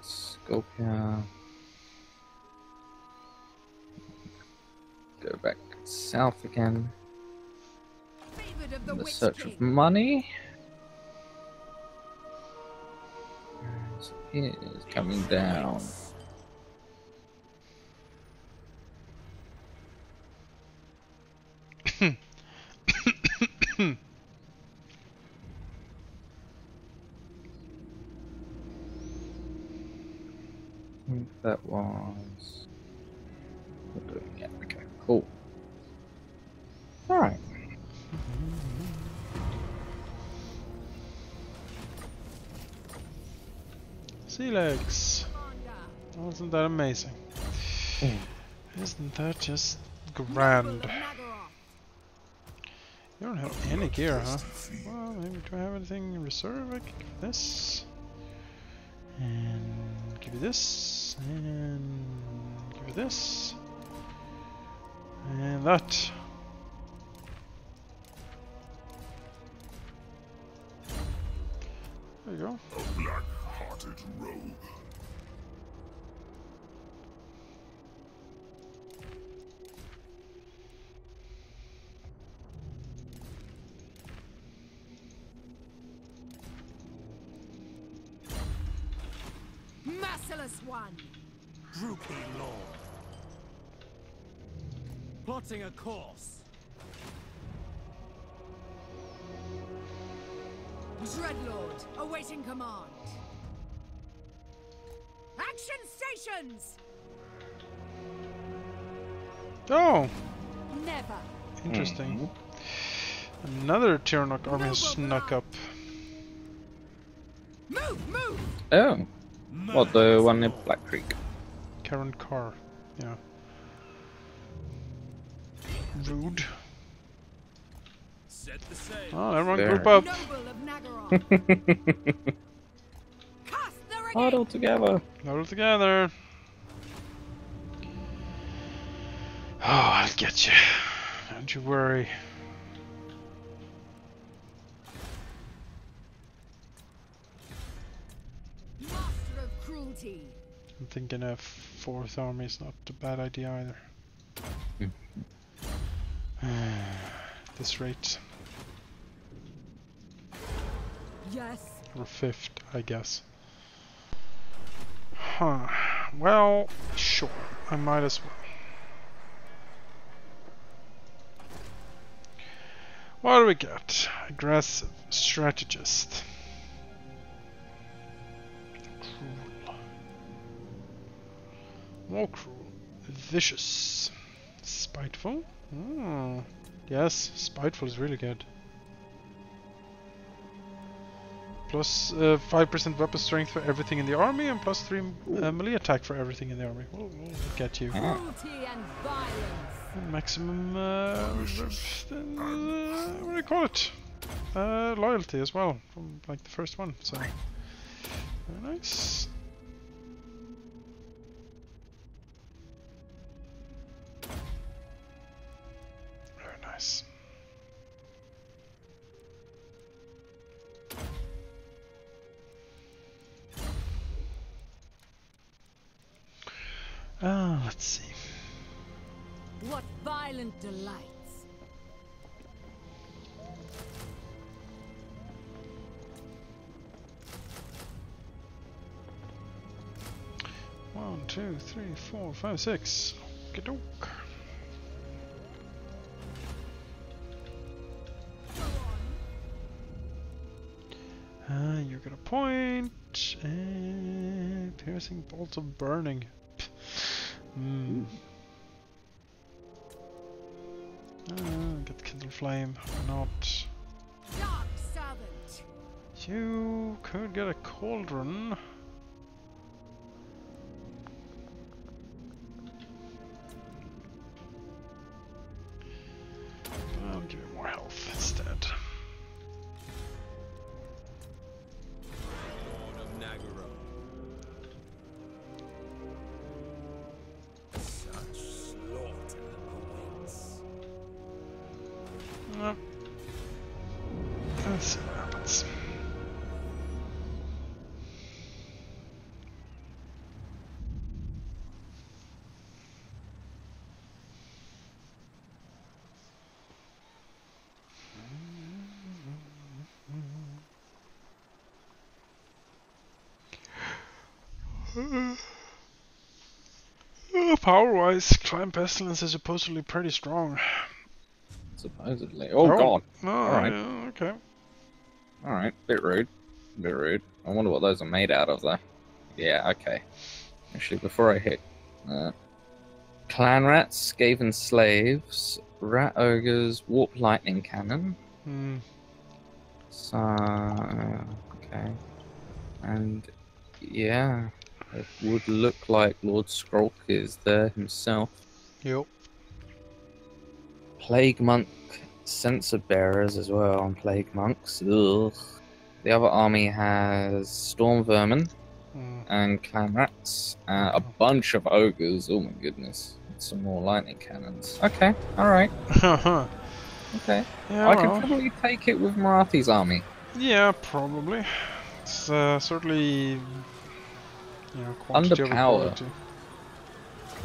Skopia. Go back south again. Favored of the In the Witch search King. of money. So he is coming down. I think that was. Yeah, okay, cool. Alright. Sea legs. Commander. Wasn't that amazing? Mm. Isn't that just Noble grand? of Nagaroth. You don't have any gear, huh? Well, maybe do I have anything in reserve? I can give this. And give you this. And give you this. And that. There you go. A black-hearted rogue. Merciless one. Droopy Lord. Plotting a course. Dreadlord, awaiting command. Action stations. Oh, Never. interesting. Another Tyrannok army has snuck up. Move. Oh, what, the one in Black Creek? Karen Carr. Yeah. Rude. Set the sail. Oh, everyone There. group up. Noble of Nagaron. Cast the ring. Huddle together. Huddle together. Oh, I'll get you. Don't you worry. Master of cruelty. I'm thinking a fourth army is not a bad idea either. At this rate. Yes. Or fifth, I guess. Huh. Well, sure. I might as well. What do we got? Aggressive. Strategist. Cruel. More cruel. Vicious. Spiteful? Oh. Yes, spiteful is really good. Plus 5% weapon strength for everything in the army, and plus 3 melee attack for everything in the army. We'll get you. Cruelty and violence. And maximum, what do you call it? Loyalty as well, from like the first one. So very nice. Very nice. Let's see. What violent delights. One, two, three, four, five, six. Okey-doke. You got a point. And piercing bolts of burning. Get kindle flame. Why not? Dark servant. You could get a cauldron. But I'll give you more health instead. Lord of Nagaro. Such slaughter awaits. Let's see what happens. Power-wise, Climb Pestilence is supposedly pretty strong. Supposedly. Oh god. Oh, Alright. yeah, okay. Alright, bit rude. Bit rude. I wonder what those are made out of though. Yeah, okay. Actually, before I hit... Clan Rats, Skaven Slaves, Rat Ogres, Warp Lightning Cannon. So... okay. And... yeah... it would look like Lord Skrulk is there himself. Yep. Plague Monk Censer Bearers as well, and Plague Monks. Ugh. The other army has Storm Vermin and Clan Rats, a bunch of Ogres. Oh my goodness. Some more Lightning Cannons. Okay, alright. Okay. Yeah, I could probably take it with Marathi's army. yeah, probably. It's certainly, you know, quantity over Underpowered. quality.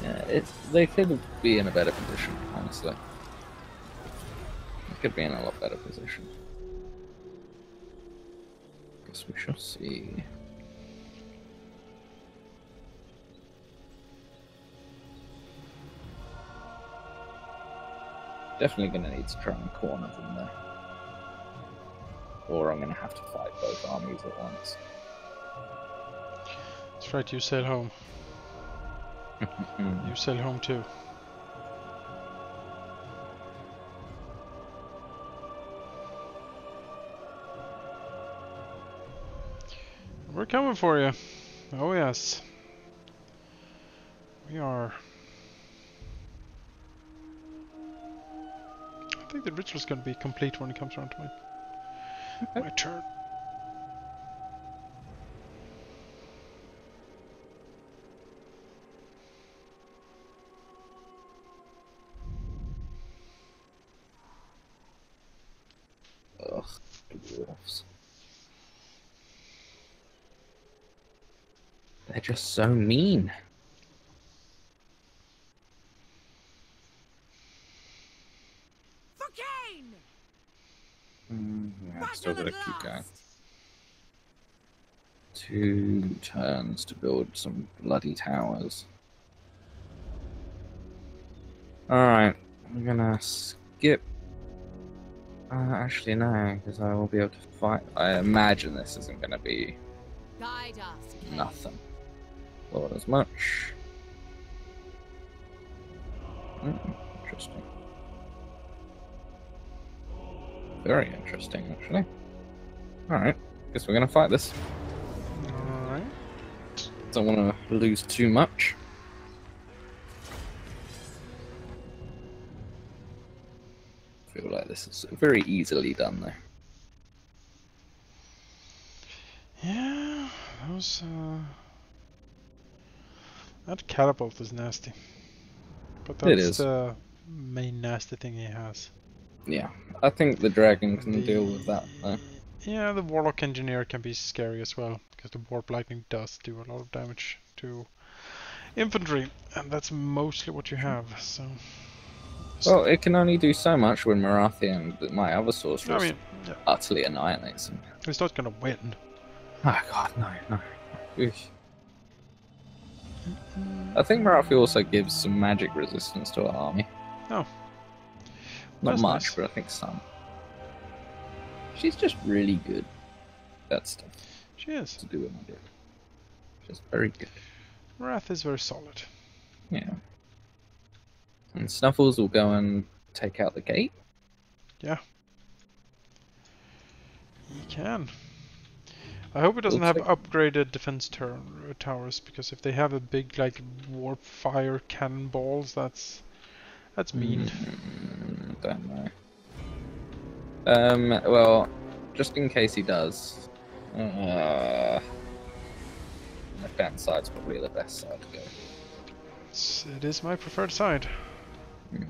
Yeah, they could be in a better position, honestly. They could be in a lot better position. Guess we shall see. Definitely gonna need to try and corner them there. Or I'm gonna have to fight both armies at once. It's That's right, you sail home. You sail home too. We're coming for you. Oh yes. We are. I think the ritual's going to be complete when it comes around to my turn. Ugh, dwarves. They're just so mean. For Cain! Yeah, still gotta keep going. 2 turns to build some bloody towers. Alright, I'm gonna skip. Actually, no, because I will be able to fight. I imagine this isn't gonna be Guide us, Cain. nothing. Thought as much. Interesting. Very interesting, actually. Alright, guess we're gonna fight this. Alright. Don't want to lose too much. I feel like this is very easily done, though. Yeah, those, that catapult is nasty. But It that's is. the main nasty thing he has. Yeah, I think the dragon can deal with that, though. Yeah, the Warlock Engineer can be scary as well, because the Warp Lightning does do a lot of damage to infantry, and that's mostly what you have, so... Well, it can only do so much when Marathi and my other sorceress I mean, yeah, utterly annihilates him. he's not gonna win. Oh god, no. Oof. I think Marathi also gives some magic resistance to our army. Oh. Not That's much, nice. but I think some. She's just really good at that stuff She is. to do with magic. She's very good. Wrath is very solid. Yeah. And Snuffles will go and take out the gate. Yeah. He can. I hope it doesn't We'll have check. upgraded defense towers, because if they have a big, like, warp fire cannonballs, that's mean. Don't know. Well, just in case he does, left-hand side's probably the best side to go. It is my preferred side. Yeah.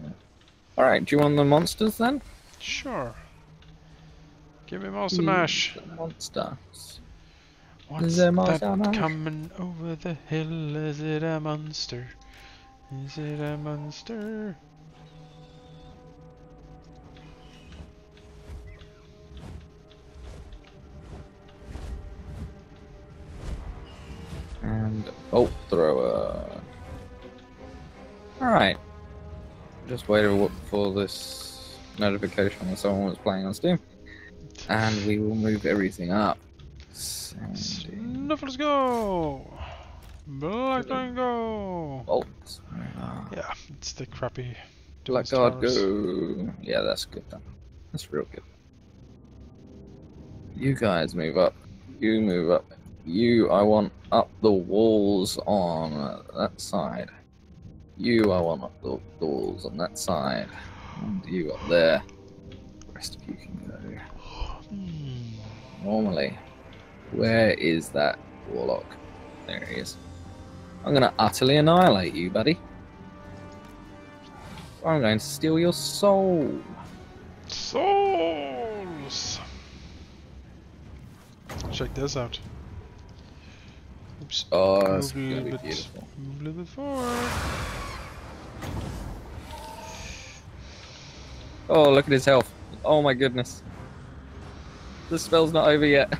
Alright, do you want the monsters then? Sure. Give me Monster Mash. The monsters. What's there Monster that Mash? coming over the hill? Is it a monster? Is it a monster? And bolt thrower. Alright. Just waited for this notification that someone was playing on Steam. And we will move everything up. Snuffles go! Blackguard go! Bolts. Yeah, it's the crappy Blackguard towers. go. Yeah, that's good then. That's real good. You guys move up. You move up. You, I want up the walls on that side. You, I want up the walls on that side. And you up there. The rest of you can go. Normally. Where is that warlock? There he is. I'm gonna utterly annihilate you, buddy. I'm going to steal your soul. Souls! Check this out. Oops. Oh, that's Move a gonna little be bit- beautiful. Move a little bit forward. Oh, look at his health. Oh my goodness. The spell's not over yet.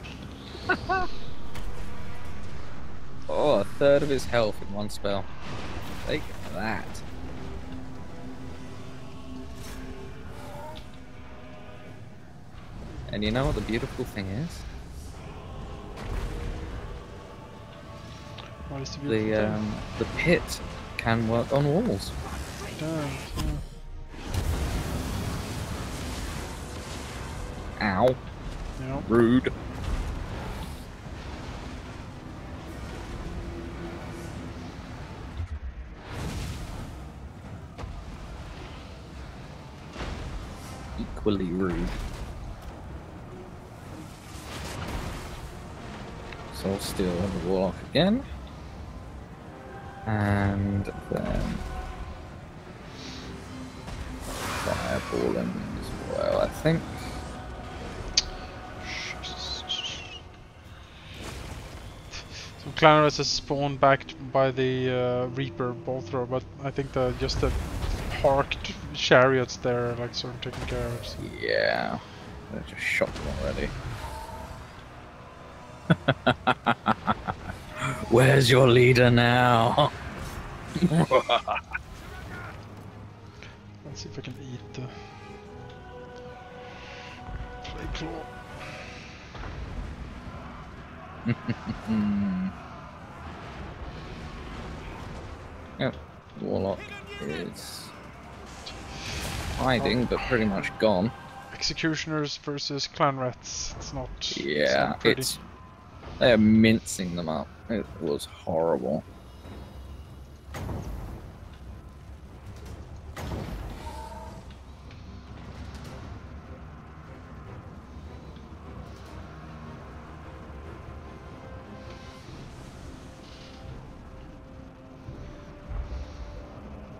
Oh, a third of his health in one spell. Take that. And you know what the beautiful thing is? What is the beautiful thing? The pit can work on walls. Damn, Ow. yeah. Rude. Equally rude. So I'll steal the warlock again. And then fireball him as well, I think. So Clarence is spawned back by the Reaper bolt thrower, but I think just the parked chariots there are like sort of taken care of. So. Yeah, they're just shot already. Where's your leader now? Let's see if I can eat the clay claw. Yep, warlock is hiding, but pretty much gone. Executioners versus clan rats. It's not. Yeah, not pretty. they're mincing them up. It was horrible.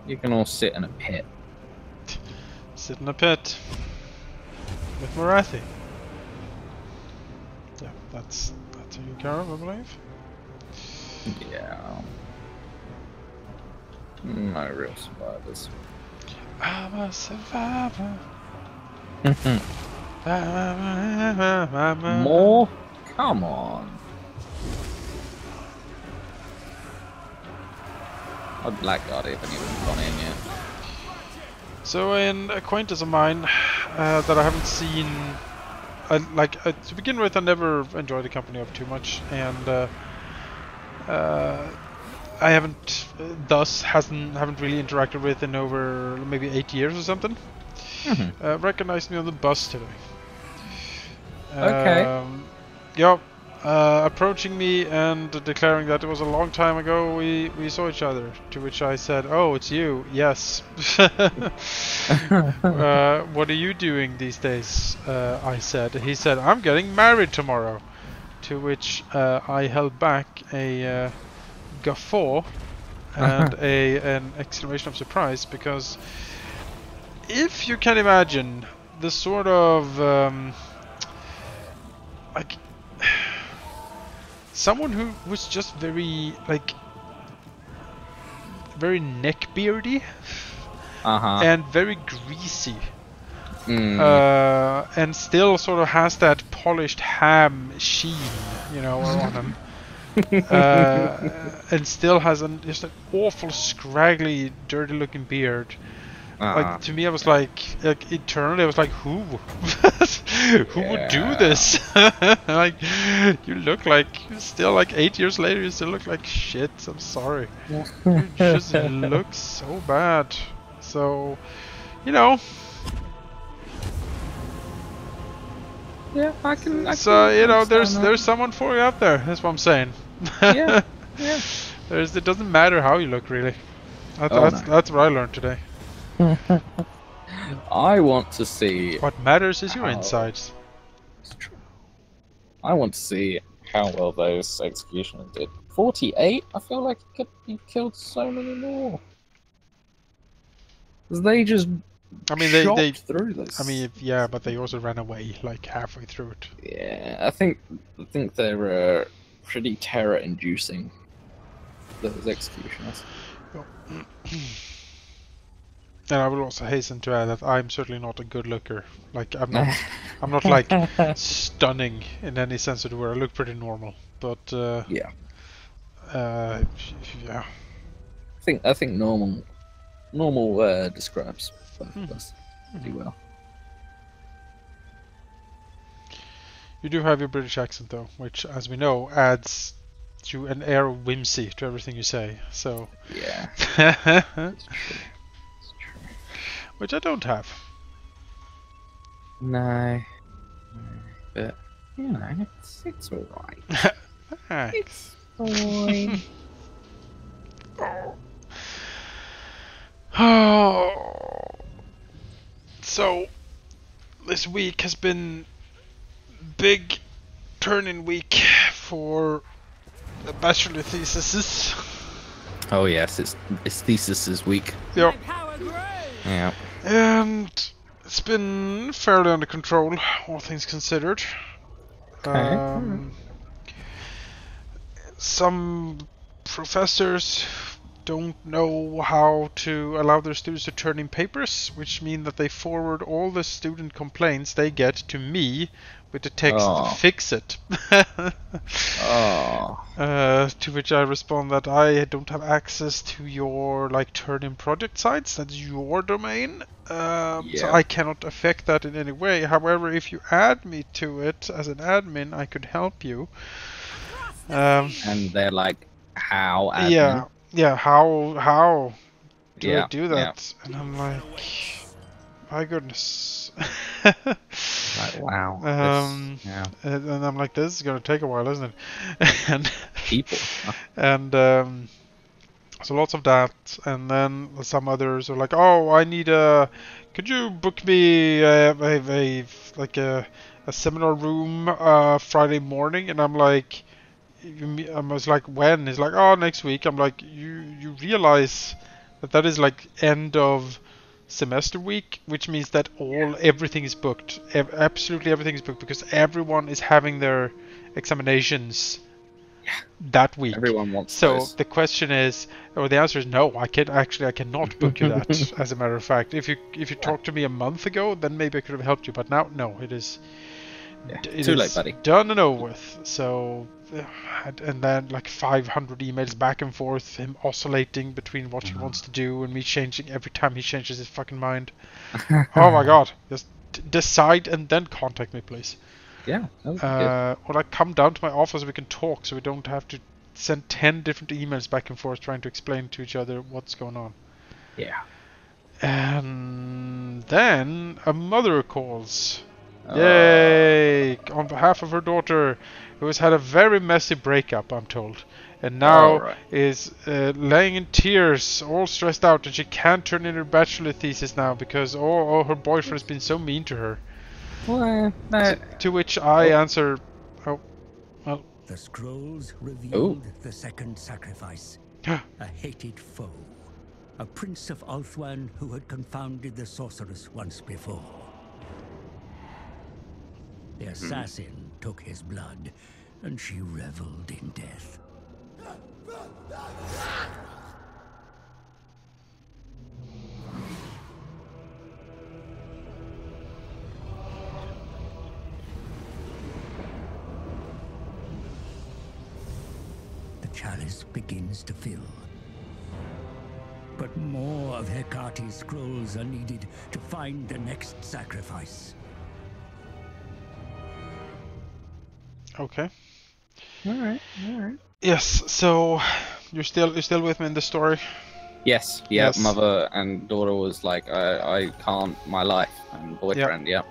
You can all sit in a pit. Sit in a pit with Marathi. Yeah, that's who you care of, I believe. Yeah. No real survivors. I'm a survivor. More? Come on. A blackguard haven't even gone in yet. So an acquaintance of mine that I haven't seen, to begin with, I never enjoyed the company of too much, and I haven't haven't really interacted with in over maybe 8 years or something. Recognized me on the bus today. Okay. Yep. Approaching me and declaring that it was a long time ago we saw each other, to which I said, "Oh, it's you, yes." What are you doing these days? I said. He said, "I'm getting married tomorrow," to which I held back a guffaw and an exclamation of surprise, because if you can imagine the sort of someone who was just very neckbeardy and very greasy, and still sort of has that polished ham sheen, on him, and still has just an awful scraggly, dirty-looking beard. Like, to me, I was like eternally, I was like, who would do this? Like, you look like, still like 8 years later, you still look like shit. I'm sorry. You just look so bad. So, Yeah, I can so, there's someone for you out there. That's what I'm saying. Yeah. It doesn't matter how you look, really. That's what I learned today. I want to see. What matters is your insides. It's true. I want to see how well those executioners did. 48? I feel like he could be killed so many more. 'Cause they just they through this. I mean, yeah, but they also ran away like halfway through it. Yeah, I think they're pretty terror-inducing. Those executioners. And I will also hasten to add that I'm certainly not a good looker. Like, I'm not like stunning in any sense of the word. I look pretty normal, but yeah. Yeah. I think normal describes both of us pretty well. You do have your British accent though, which, as we know, adds an air of whimsy to everything you say. So, Yeah, it's true. It's true. which I don't have. No, but you know, it's alright. Thanks. Fine. So, this week has been big turning week for the bachelor theses. Oh yes, it's thesis week. Yep. Yeah. And it's been fairly under control, all things considered. Okay. Some professors don't know how to allow their students to turn in papers, which mean that they forward all the student complaints they get to me with the text "fix it." To which I respond that I don't have access to your turn-in project sites. That's your domain, so I cannot affect that in any way. However, if you add me to it as an admin, I could help you. And they're like, how? Admin? Yeah. How do I do that? Yeah. And I'm like, my goodness. Like, wow. And I'm like, this is gonna take a while, isn't it? And people. and so lots of that, and then some others are like, oh, I need could you book me a seminar room Friday morning? And I'm like, I was like, when? He's like, oh, next week. I'm like, you realize that is like end of semester week, which means that everything is booked. Absolutely everything is booked because everyone is having their examinations that week. Everyone wants so those. The question is, or the answer is no. I cannot book you that. As a matter of fact, if you talked to me a month ago, then maybe I could have helped you. But now, no, it is. Too late, buddy. Done and over with. So, and then 500 emails back and forth, him oscillating between what he wants to do and me changing every time he changes his fucking mind. Oh my god! Just decide and then contact me, please. Yeah. That or come down to my office, we can talk, so we don't have to send 10 different emails back and forth trying to explain to each other what's going on. Yeah. And then a mother calls. Yay! On behalf of her daughter, who has had a very messy breakup, I'm told, and now is laying in tears, all stressed out, and she can't turn in her bachelor thesis now because her boyfriend's been so mean to her. Well, to which I answer, oh, well. The scrolls revealed the second sacrifice. A hated foe. A prince of Ulthuan who had confounded the sorceress once before. The assassin took his blood, and she reveled in death. The chalice begins to fill. But more of Hecate's scrolls are needed to find the next sacrifice. Okay. All right. Yes. So you're still with me in the story? Yes. Yeah. Yes. Mother and daughter was like, I can't. My life and boyfriend. Yeah.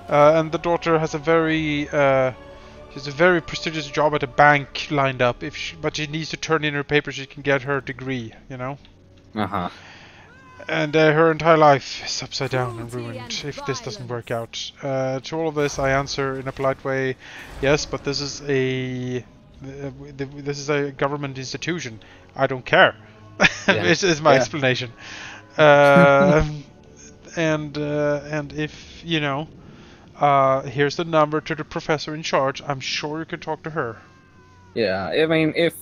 And the daughter has a very she's a very prestigious job at a bank lined up. But she needs to turn in her papers so she can get her degree. You know. And her entire life is upside down and ruined if this doesn't work out. To all of this, I answer in a polite way, yes, but this is a government institution. I don't care. This is my explanation. And if here's the number to the professor in charge. I'm sure you can talk to her. Yeah, I mean, if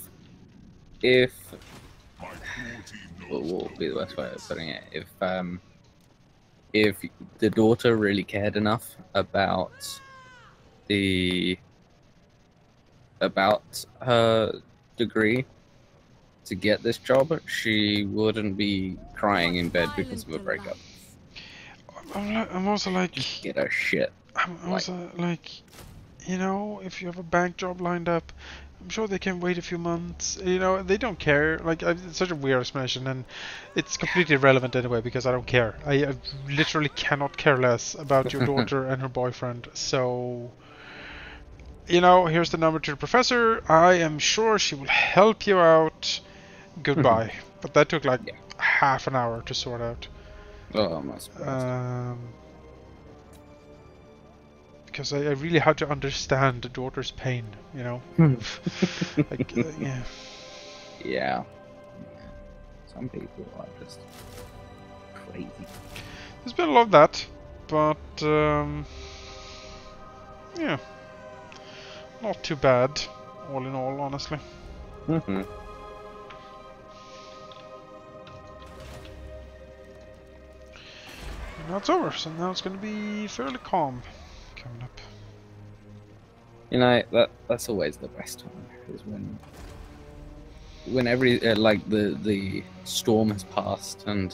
what would be the best way of putting it? If the daughter really cared enough about her degree to get this job, she wouldn't be crying in bed because of a breakup. I'm also like, get her shit. I'm also like, you know, if you have a bank job lined up, I'm sure they can wait a few months. You know, they don't care. Like, it's such a weird explanation, and it's completely irrelevant anyway because I don't care. I literally cannot care less about your daughter and her boyfriend. So, you know, here's the number to the professor. I am sure she will help you out. Goodbye. But that took like Yeah. half an hour to sort out. Oh, I'm not surprised. Because I really had to understand the daughter's pain, you know? Like, yeah. Yeah. Some people are just crazy. There's been a lot of that, but, yeah. Not too bad, all in all, honestly. Mm-hmm. Now it's over, so now it's going to be fairly calm coming up. You know, that's always the best time, is when every like the storm has passed and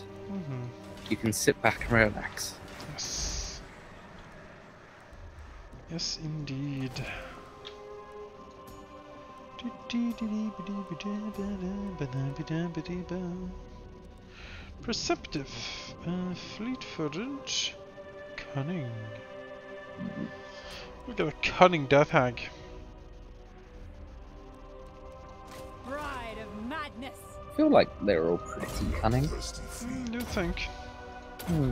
you can sit back and relax. Yes. Yes, indeed. Perceptive, fleet-footed, cunning. Look at a cunning death hag. Bride of madness. I feel like they're all pretty cunning. You think? Hmm.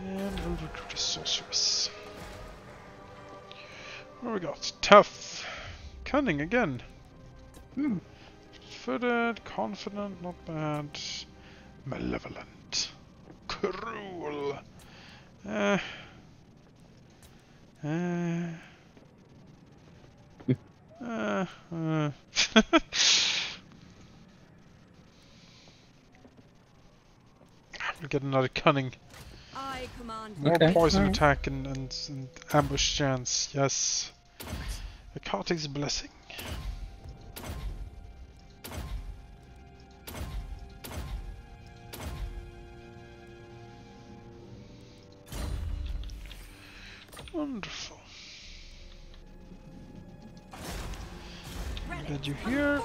And we'll recruit a sorceress. What we got? Tough. Cunning again. Footed, confident, not bad. Malevolent. Cruel. We'll get another cunning. I command. More Okay, poison alright. attack and ambush chance. Yes. Akatik's blessing. Wonderful. Get you here.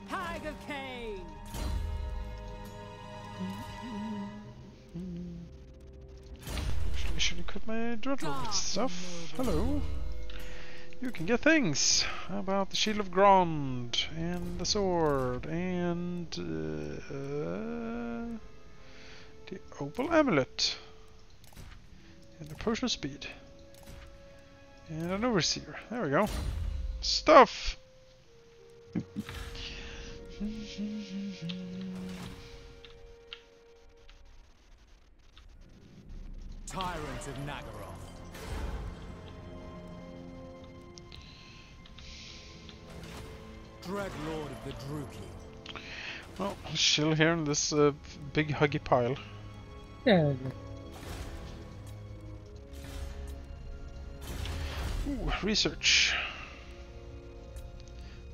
Hag of Cain. Actually, I should equip my dreadlord with stuff. Hello. You can get things. How about the Shield of Grond and the sword and the Opal Amulet and the Potion of Speed and an Overseer. There we go. Stuff. Tyrant of Nagaroth. Dread Lord of the Druki. Well, chill here in this big huggy pile. Yeah. Ooh, research.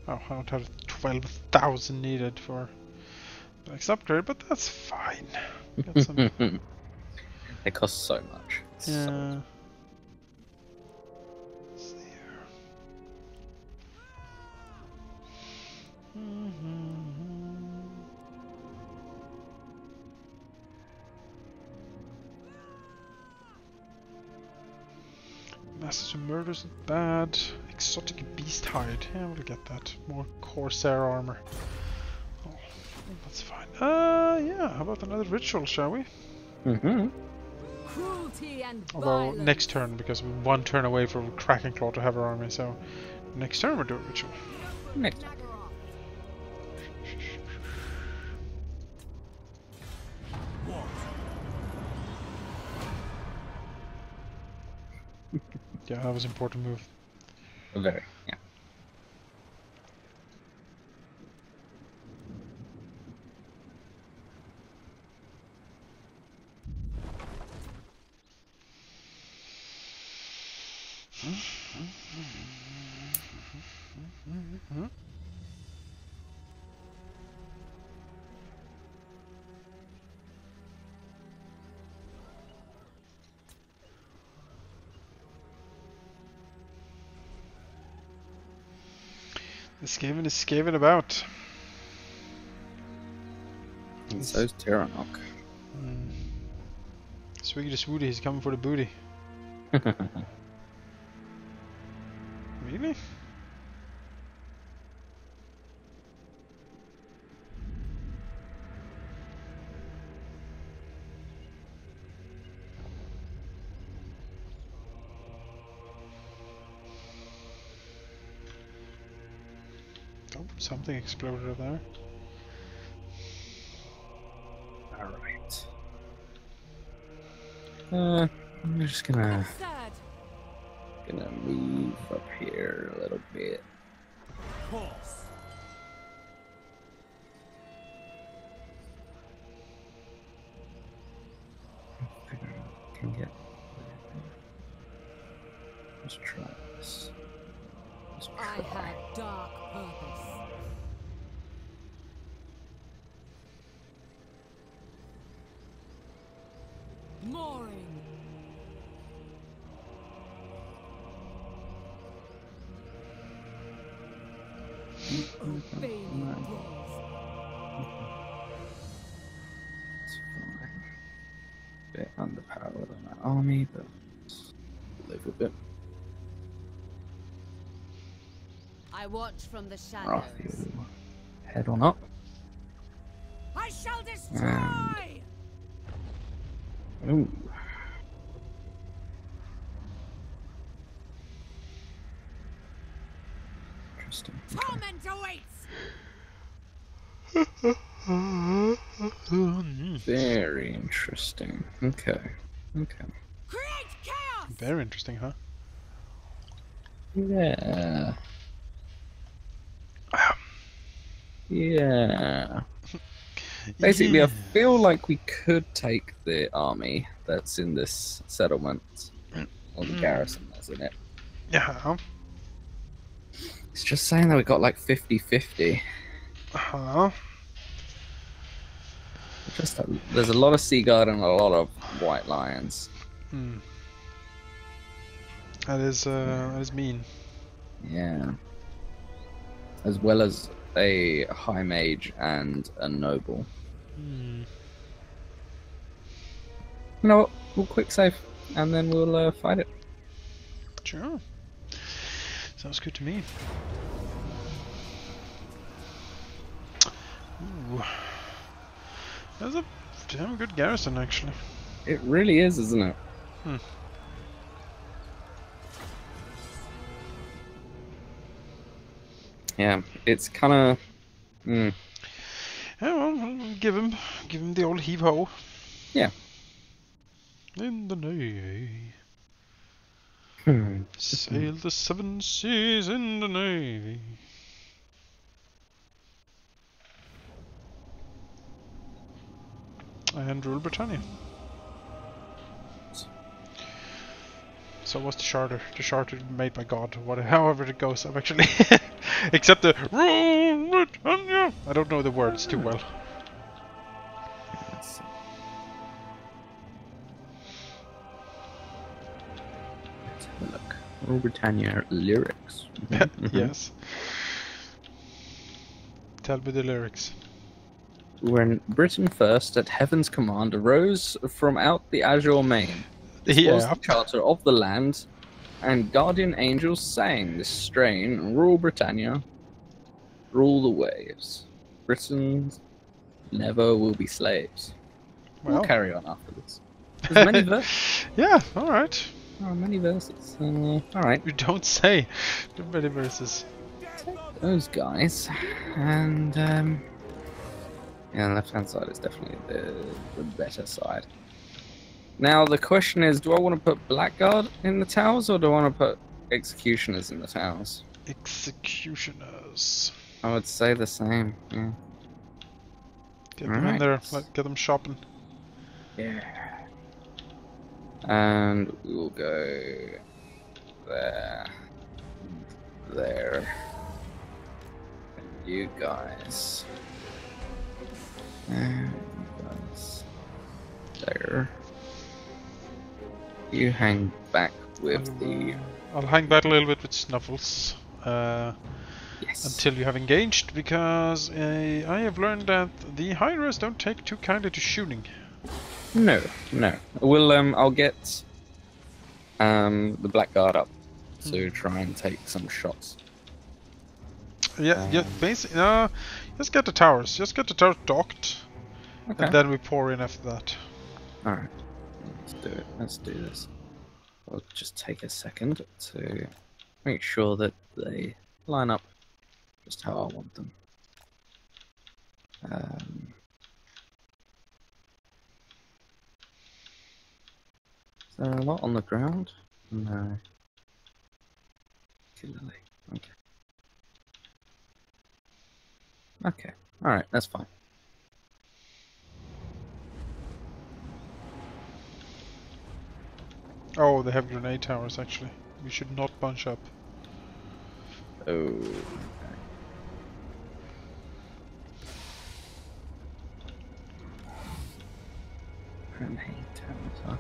Oh, I don't have 12,000 needed for the next upgrade, but that's fine. Got some. They cost so much. Yeah. Let's see here. Masters of Murder isn't bad. Exotic Beast Hide. Yeah, we'll get that. More Corsair armor. Oh, that's fine. Yeah, how about another ritual, shall we? Mm-hmm. Cruelty and Although violence. next turn, because we're one turn away from Kraken Claw to have our army, so next turn we'll do a ritual. Next. Yeah, that was an important move. Very. Yeah. Skaven about. And so's Tyrannoc. Swiggy Swoody, he's coming for the booty. Really? Oh, something exploded up there. Alright. I'm just gonna move up here a little bit. Horse. I think I can get. Let's try this. Let's I try. had dark purpose. Mooring. Obey me, brave. It's fine. Bit underpowered on that army, but live with it. I watch from the shadows. Rathiel, head on up. I shall destroy! Ooh. Interesting. Okay. Torment awaits! Very interesting. Okay. Okay. Create chaos! Very interesting, huh? Yeah. Yeah. Basically, I feel like we could take the army that's in this settlement, or the garrison that's in it. Yeah. It's just saying that we got like 50-50. Uh-huh. Just there's a lot of sea guard and a lot of white lions. Hmm. That is mean. Yeah. As well as a high mage and a noble. Hmm. You know what? We'll quick save and then we'll fight it. Sure. Sounds good to me. Ooh. That's a damn good garrison, actually. It really is, isn't it? Hmm. Yeah, it's kind of. Yeah, well, give him the old heave ho. Yeah. In the navy, Hmm. sail the seven seas in the navy. And rule Britannia. So what's the charter? The charter made by God, however it goes. I'm actually except the rule Britannia. I don't know the words too well. Let's see. Let's have a look. Rule Britannia lyrics. Yes. Tell me the lyrics. When Britain first, at heaven's command, arose from out the azure main. This was the charter of the land, and guardian angels sang this strain. Rule Britannia, rule the waves. Britons never will be slaves. We'll carry on after this. There's many verses. Yeah, alright. Oh, many verses. Alright. You don't say. There are many verses. Take those guys, and yeah, the left-hand side is definitely the better side. Now the question is, do I want to put Blackguard in the towers, or do I want to put Executioners in the towers? Executioners. I would say the same, yeah. Get them in there, get them shopping. Yeah. And we will go there, there, and you guys, and you guys there. You hang back with the... I'll hang back a little bit with Snuffles. Yes. until you have engaged, because I have learned that the Hydras don't take too kindly to shooting. No, no. We'll I'll get the Blackguard up to try and take some shots. Yeah, basically, just get the towers. Just get the towers docked, Okay. and then we pour in after that. Alright. Let's do it. Let's do this. I'll just take a second to make sure that they line up just how I want them. Is there a lot on the ground? No. Particularly. Okay. Okay. Alright, that's fine. Oh, they have grenade towers, actually. We should not bunch up. Oh. Okay. Grenade towers, huh?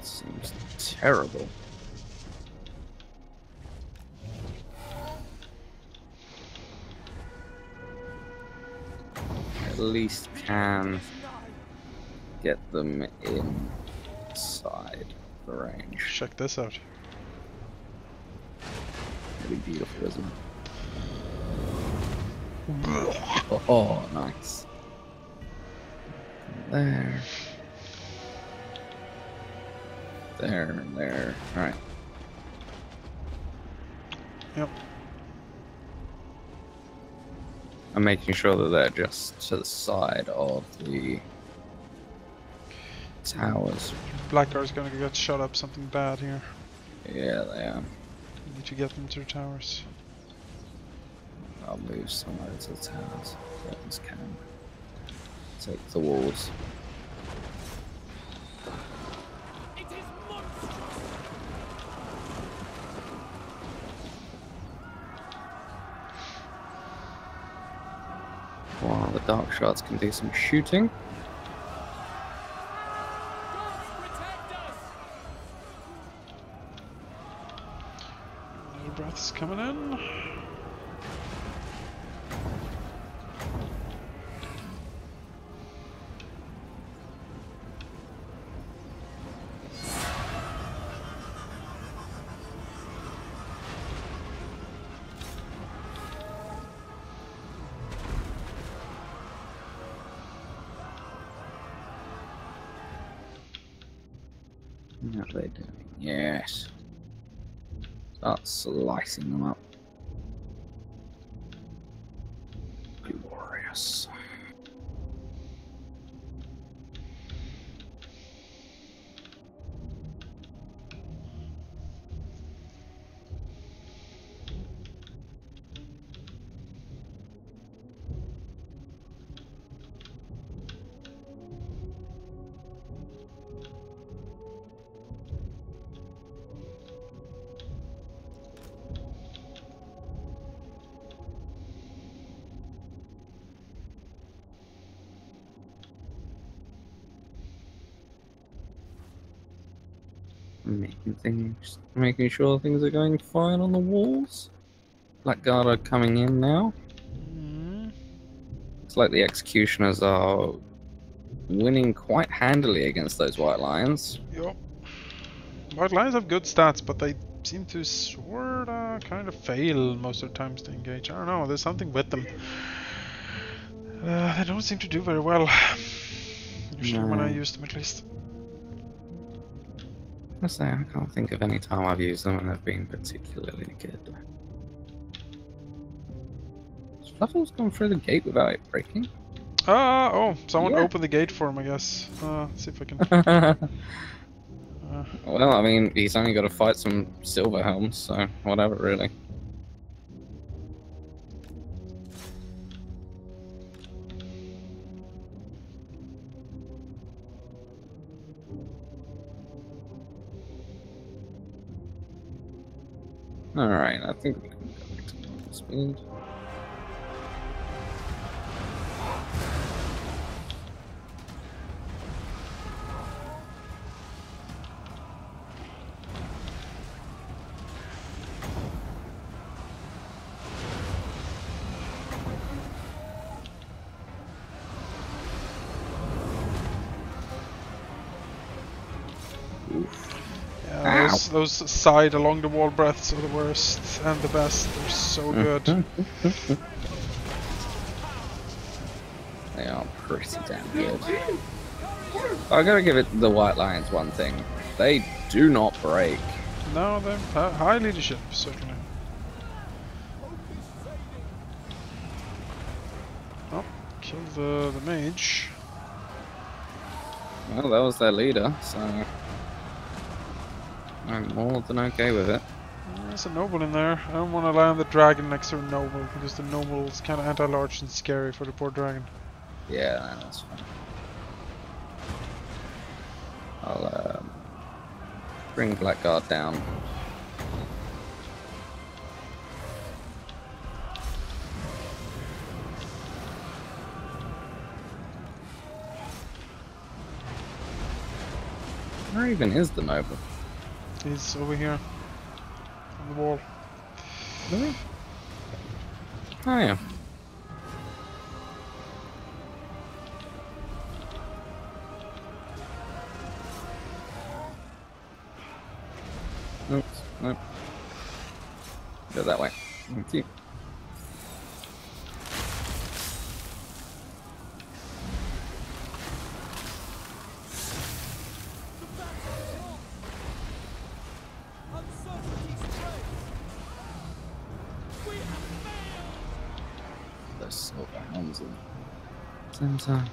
Seems terrible. At least can get them inside the range. Check this out. Really beautiful, isn't it? Oh, nice. There. There and there. Alright. Yep. I'm making sure that they're just to the side of the towers. Blackguard's gonna get shot up something bad here. Yeah, they are. We need to get them to the towers. I'll move somewhere to the towers. Things can take the walls. It is monstrous! While the dark shots can do some shooting. Protect us! Your breath's coming in. What are they doing? Yes. Start slicing them up. Glorious. Making sure things are going fine on the walls. Blackguard are coming in now. It's like the executioners are winning quite handily against those white lions. Yup. White lions have good stats, but they seem to sorta kind of fail most of the times to engage. I don't know, there's something with them. They don't seem to do very well. Usually when I use them, at least. I say I can't think of any time I've used them and they've been particularly good. Has Fluffles gone through the gate without it breaking? Oh, someone Yeah. opened the gate for him, I guess. Let's see if I can... Well, I mean, he's only got to fight some silver helms, so whatever, really. Alright, I think we can go back to normal speed. those side along the wall breaths are the worst and the best. They're so good. They are pretty damn good. I gotta give it the White Lions one thing. They do not break. No, they're high leadership, certainly. Oh, kill the mage. Well, that was their leader, so I'm more than okay with it. There's a noble in there. I don't want to land the dragon next to a noble because the noble is kind of anti-large and scary for the poor dragon. Yeah, that's fine. I'll bring Blackguard down. Where even is the noble? He's over here on the wall. Really? Oh yeah. Oops, nope. Go that way. Thank you. Those silver helms at the same time.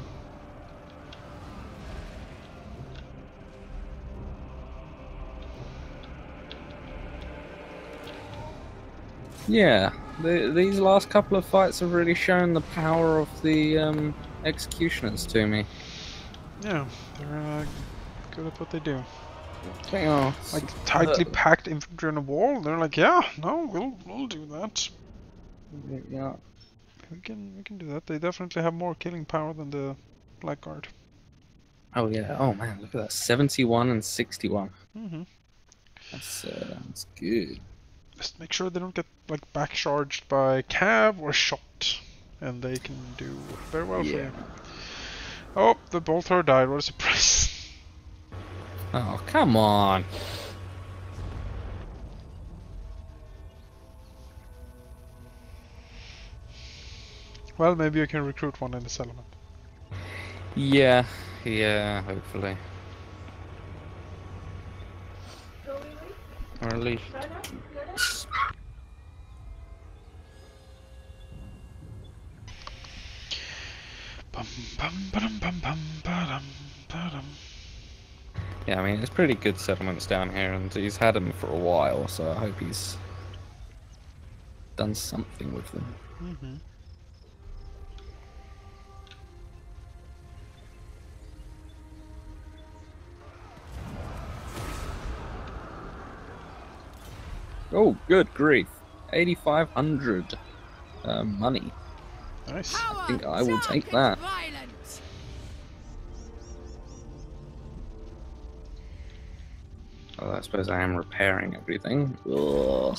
Yeah, these last couple of fights have really shown the power of the executioners to me. Yeah, they're good at what they do. They are Like tightly packed infantry on a wall. They're like, yeah, no, we'll do that. yeah. We can do that. They definitely have more killing power than the Blackguard. Oh yeah. Oh man, look at that. 71 and 61. Mm-hmm. That's good. Just make sure they don't get like back charged by cab or shot, and they can do very well for you. Oh, the bolt thrower died. What a surprise! Oh come on. Well, maybe you can recruit one in the settlement. Yeah, hopefully. Or at least. Bum, bum, ba-dum, bum, bum, ba-dum, ba-dum. Yeah, I mean, it's pretty good settlements down here, and he's had them for a while, so I hope he's done something with them. Mm-hmm. Oh, good grief. 8,500 money. Nice. I think I will take that. Well, I suppose I am repairing everything. Ugh.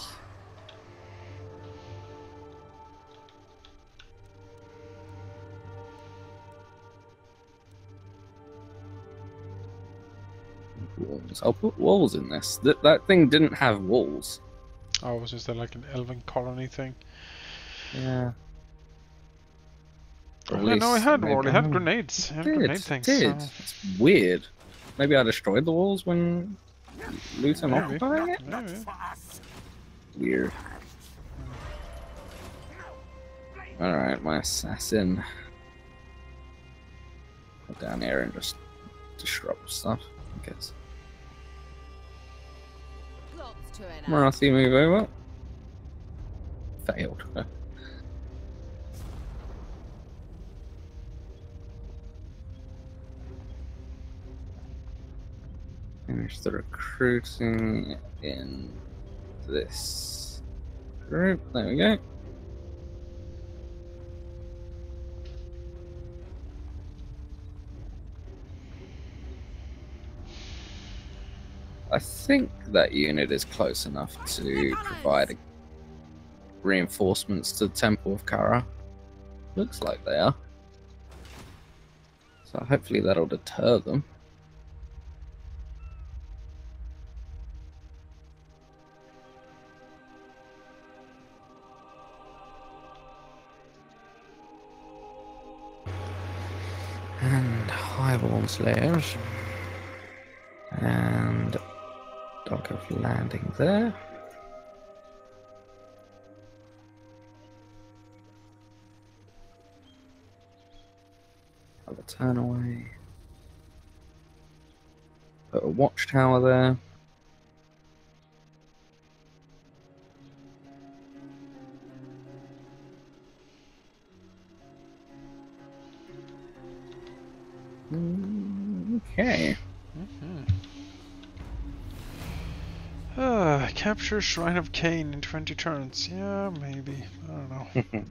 Walls. I'll put walls in this. That thing didn't have walls. Oh, was just like an elven colony thing? Yeah. Oh, no, it had wall. It had grenades. It had grenade things. It did. So. It's weird. Maybe I destroyed the walls when Luton occupied it? Maybe. Weird. Alright, my assassin. Go down here and just disrupt stuff, I guess. Marathi move over. Failed. Finish the recruiting in this group. There we go. I think that unit is close enough to provide reinforcements to the Temple of Kara. Looks like they are. So hopefully that'll deter them. And highborn slaves. And dock of landing there. Have a turn away. Put a watchtower there. Okay. Capture Shrine of Cain in 20 turns. Yeah, maybe. I don't know.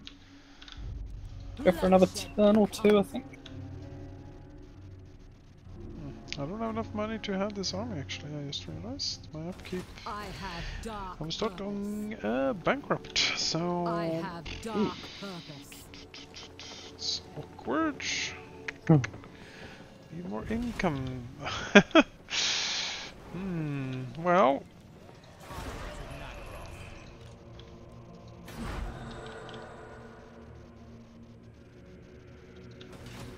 Go for another turn or two, I think. I don't have enough money to have this army actually, I just realized. My upkeep. I have dark I'm stuck purpose. on bankrupt, so I have dark purpose. it's awkward. Need more income. Well.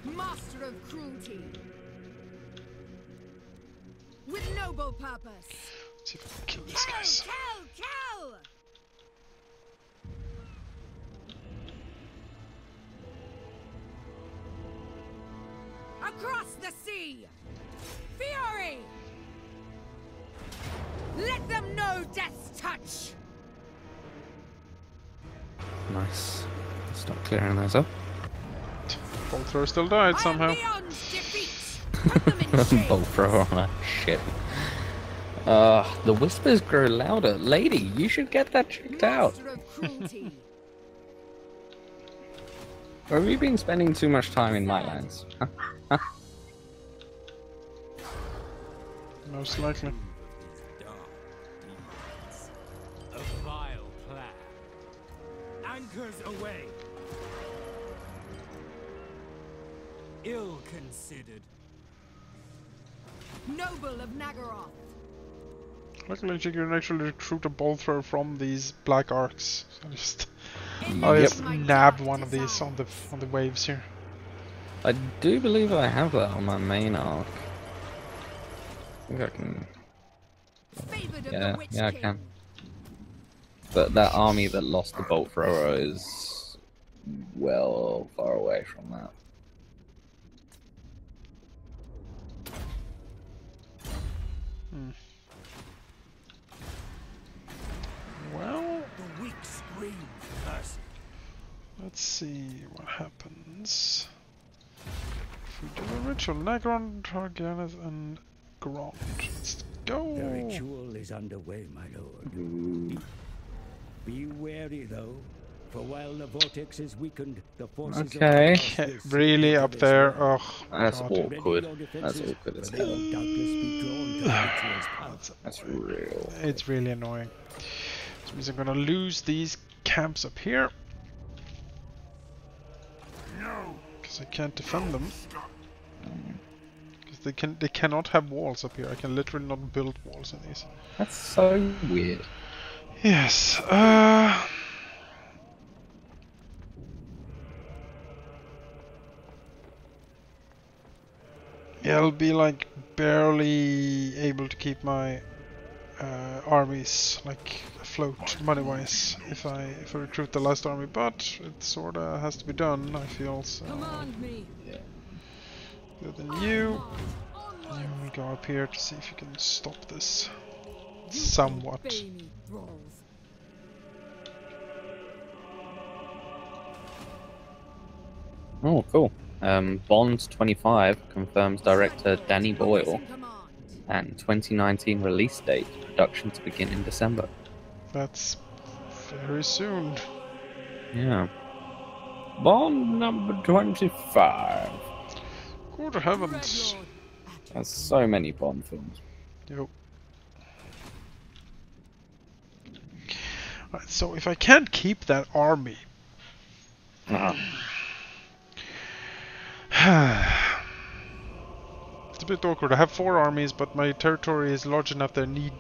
Master of cruelty. With noble purpose. Let's see if I can kill these guys. Kill! Across the sea! Fury! Let them know death's touch! Nice. Stop clearing those up. Bolt thrower still died somehow. Beyond defeat! Put them in chains. Bolt thrower on that ship. The whispers grow louder. Lady, you should get that checked out. Master of cruelty. Or have you been spending too much time in my lands? Most likely. A vile plan. Anchors away. Ill considered. Noble of Nagaroth. Luckily, you can actually recruit a bolt thrower from these black arcs. So In I the just name of my nabbed dark one of these desire. on the waves here. I do believe I have that on my main arc. I think I can. Favored of Yeah, the Witch yeah, I King. can. But that army that lost the bolt thrower is well far away from that. Well, The weak scream mercy. let's see what happens. If we do a ritual, Nagron, Targanas, and Grond. Let's go! The ritual is underway, my lord. Be wary, though, for while the vortex is weakened, the forces Okay. of chaos will Really surge up as there. well. Oh, That's God. Ready awkward. your That's defenses, awkward as for they hell. will doubtless be drawn to the ritual's power. That's real. It's really annoying. Which means I'm gonna lose these camps up here. Because I can't defend them. Because they cannot have walls up here. I can literally not build walls in these. That's so weird. Yes. Yeah, I'll be like barely able to keep my armies like afloat money-wise if I recruit the last army, but it sorta has to be done. I feel so. Command me. Other than you, you will go up here to see if you can stop this somewhat. Obey me, thralls. Oh, cool. Bond 25 confirms director Danny Boyle In command. and 2019 release date. Production to begin in December. That's very soon. Yeah. Bond number 25. Good heavens. Dreadlord. There's so many Bond films. Yo. Right, so if I can't keep that army, it's a bit awkward. I have 4 armies, but my territory is large enough that I need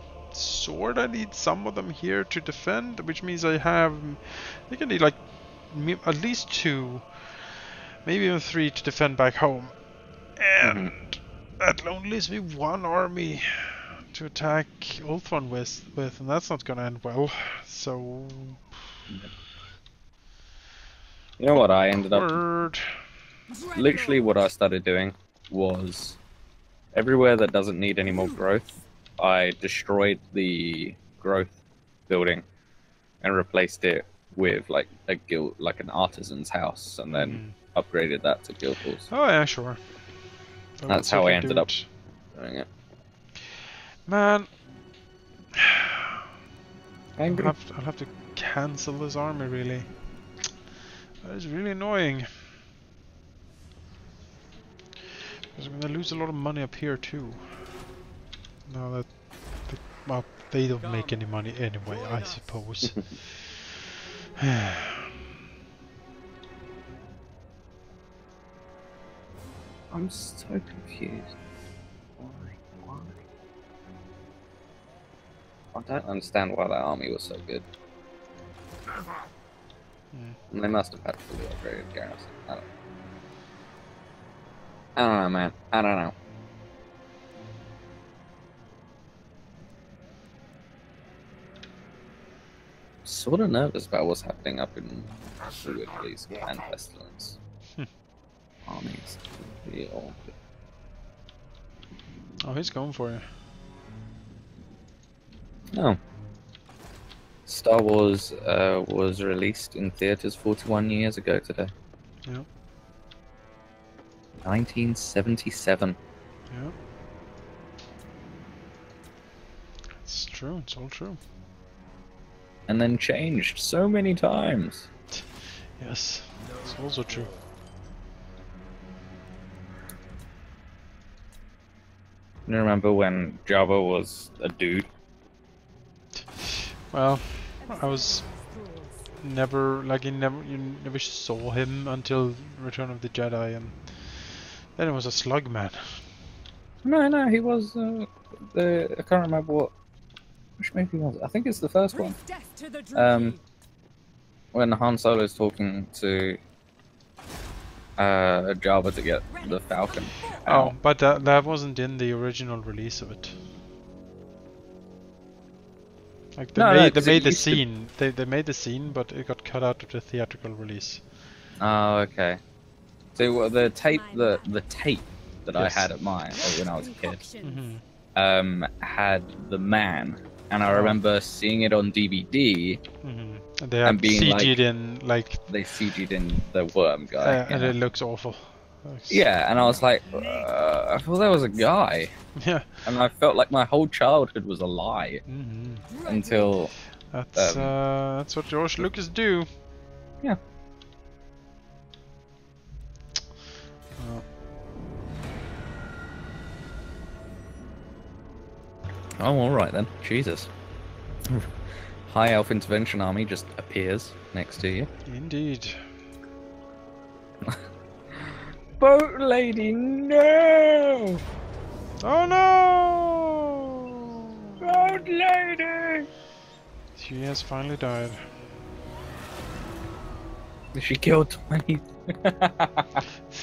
I need some of them here to defend, which means I think I need like at least 2, maybe even 3 to defend back home. And that only leaves me one army to attack Ultron with, and that's not gonna end well. So... You know what I ended up... Word. Literally what I started doing was everywhere that doesn't need any more growth, I destroyed the growth building and replaced it with like a guild, like an artisan's house, and then upgraded that to guild halls. Oh yeah, sure. That's how I ended up doing it. Man, Angry. I'll have to cancel this army, really. That is really annoying. Because I'm gonna lose a lot of money up here too. Now that, well, they don't make any money anyway, I suppose. I'm so confused. Why? I don't understand why that army was so good. And they must have had fully upgraded garrison. I don't know, man. I don't know. Sort of nervous about what's happening up in Woodley's and Pestilence. Armies. Real. Oh, he's going for you. Oh. Star Wars was released in theaters 41 years ago today. Yeah. 1977. Yeah. It's true, it's all true. And then changed so many times. Yes, it's also true. You remember when Jabba was a dude? Well, I was never, like, you never saw him until Return of the Jedi, and then it was a slug man. No, he was I can't remember which movie was it? I think it's the first one. When Han Solo is talking to Jabba to get the Falcon. Oh, but that wasn't in the original release of it. Like they made the scene. They made the scene, but it got cut out of the theatrical release. Oh, okay. So the tape that I Yes. had at mine when I was a kid Mm-hmm. had the man, and I remember seeing it on DVD. Mm-hmm. And they have being CG'd in, like, they CG'd in the worm guy, and it looks awful. yeah, and I was like, I thought that was a guy, Yeah. and I felt like my whole childhood was a lie Mm-hmm. until That's what George Lucas do. yeah. Oh, all right then. Jesus. High Elf Intervention Army just appears next to you. Indeed. Boat lady, no! Oh no! Boat lady! She has finally died. She killed 20.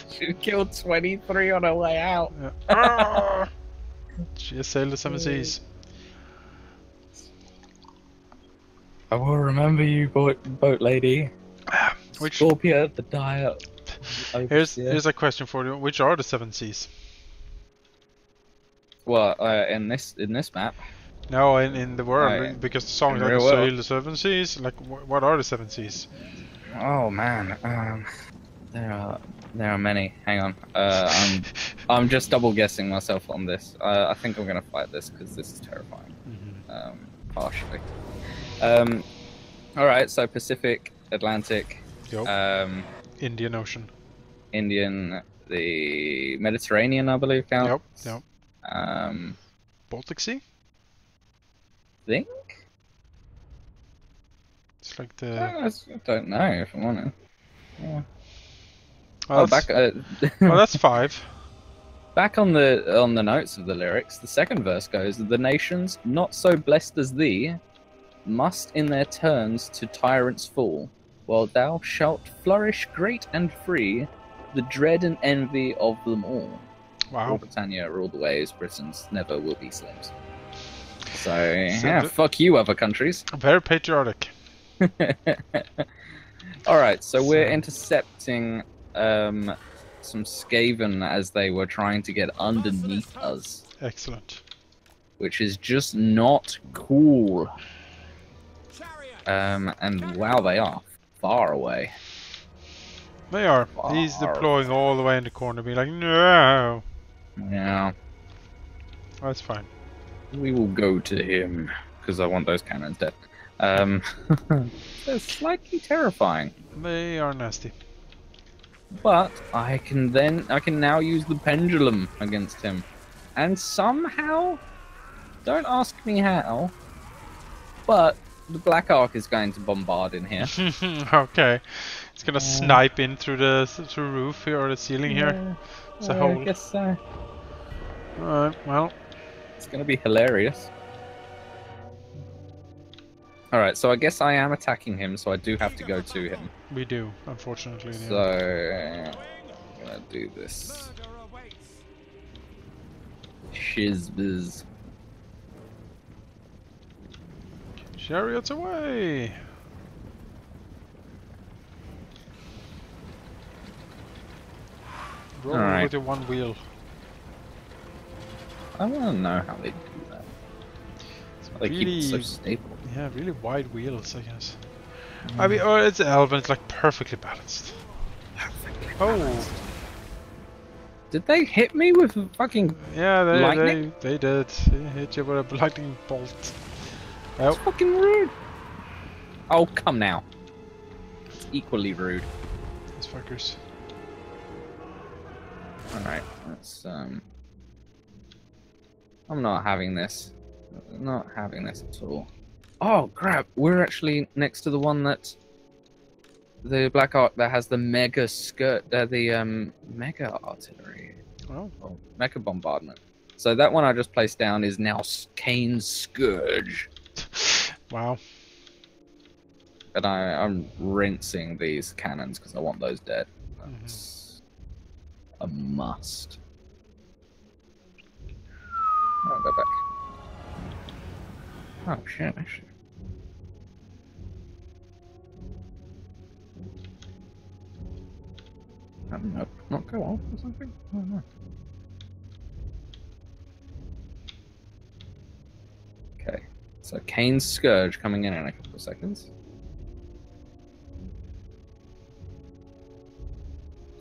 She killed 23 on her way out. Ah! She has sailed the seven seas. I will remember you, boat lady. Which Scorpia, the dire. here's a question for you. Which are the seven seas? Well, in this map. No, in the world, yeah. because the song In that real sail world. the seven seas. Like, what are the seven seas? Oh man, there are many. Hang on, I'm just double guessing myself on this. I think I'm gonna fight this because this is terrifying. Partially. All right, so Pacific, Atlantic, Yup. Indian Ocean. Indian, the Mediterranean, I believe counts. Yep. Baltic Sea. Think. It's like the. I don't know if I'm honest. Yeah. Oh, back. well, that's 5. Back on the notes of the lyrics, the second verse goes, "The nations not so blessed as thee must in their turns to tyrants fall, while thou shalt flourish great and free, the dread and envy of them all." Wow. Britannia rule the waves, Britons never will be slaves. So, So yeah, fuck you, other countries. Very patriotic. Alright, so we're So- intercepting some Skaven as they were trying to get underneath us, Excellent. which is just not cool. Chariot. And wow, they are far away. They are. He's deploying all the way in the corner, being like, no. Yeah, That's fine. we will go to him because I want those cannons dead. They're slightly terrifying, They are nasty. but I can now use the pendulum against him, and somehow, don't ask me how, but the Black Ark is going to bombard in here. Okay. It's gonna snipe in through the roof here or the ceiling here. It's a hole. I guess so. Alright, well. It's going to be hilarious. Alright, so I guess I am attacking him, so I do have to go to him. We do, unfortunately. yeah. So, I'm going to do this. Murder awaits. Shizbiz. Chariots away! Roll Alright. with your one wheel. I want to know how they do that. How they keep it so Really, stable. yeah, really wide wheels, I guess. I mean, or it's Elven, it's like perfectly balanced. Oh, Did they hit me with a fucking... yeah, Lightning? they did. They hit you with a lightning bolt. That's Oh, fucking rude. Oh, come now. It's equally rude. these fuckers. Alright, let's, I'm not having this. Not having this at all. Oh, crap. We're actually next to the one that... The Black Ark that has the mega skirt... the, mega artillery. Oh, Oh, mega bombardment. So that one I just placed down is now Kane's Scourge. wow. But I'm rinsing these cannons because I want those dead. That's a must. I'll go back. Oh shit, actually. No, not go off or something? Oh no. Okay, so Kane's Scourge coming in a couple of seconds.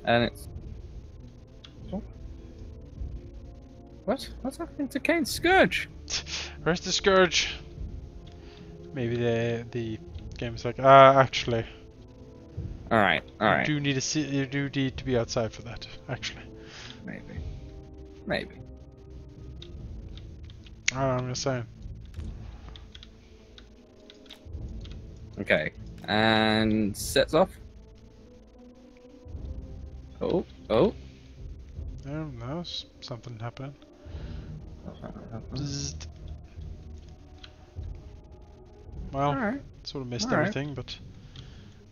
And it's... What? What's happening to Kane's Scourge? Where's the Scourge? Maybe the game's like, actually, Alright, alright. you do need to be outside for that, actually. Maybe. Maybe. I'm just saying. Okay. And sets off. Oh, oh. There, there's something happening. Bzzzt. Well, Alright. sort of missed Alright. everything, but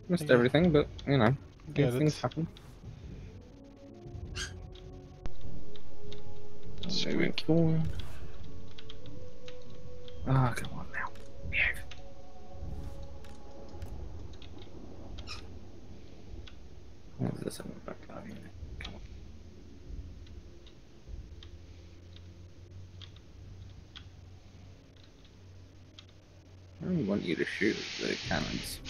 Missed Yeah. everything, but, you know, Get these things it. happen. Squeak. Ah, come on now. Behave. What is this in the back out here? Come on. I really want you to shoot the cannons.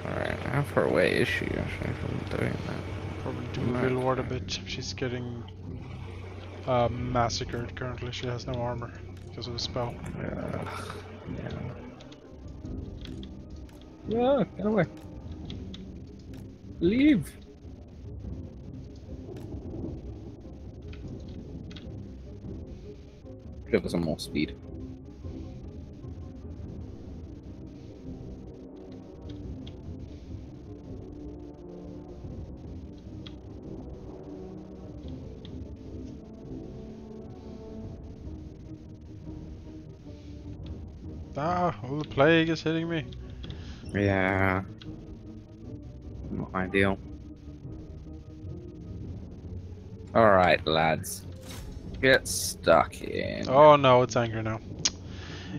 Alright, how far away is she actually from doing that? probably do Right. Little Ward a bit. She's getting massacred currently. She has no armor because of the spell. Yeah, get away. Leave. Give us some more speed. Ah, all the plague is hitting me. Yeah. Not ideal. Alright, lads. Get stuck in. Oh no, it's angry now.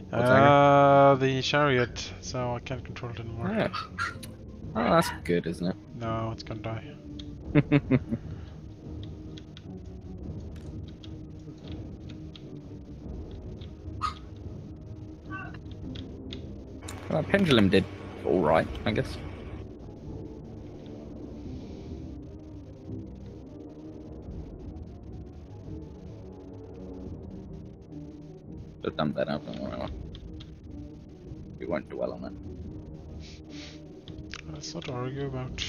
What's angry? The chariot, so I can't control it anymore. Yeah. Oh, that's good, isn't it? No, it's gonna die. Well, that pendulum did alright, I guess. But done better, but whatever. We won't dwell on it. Let's not argue about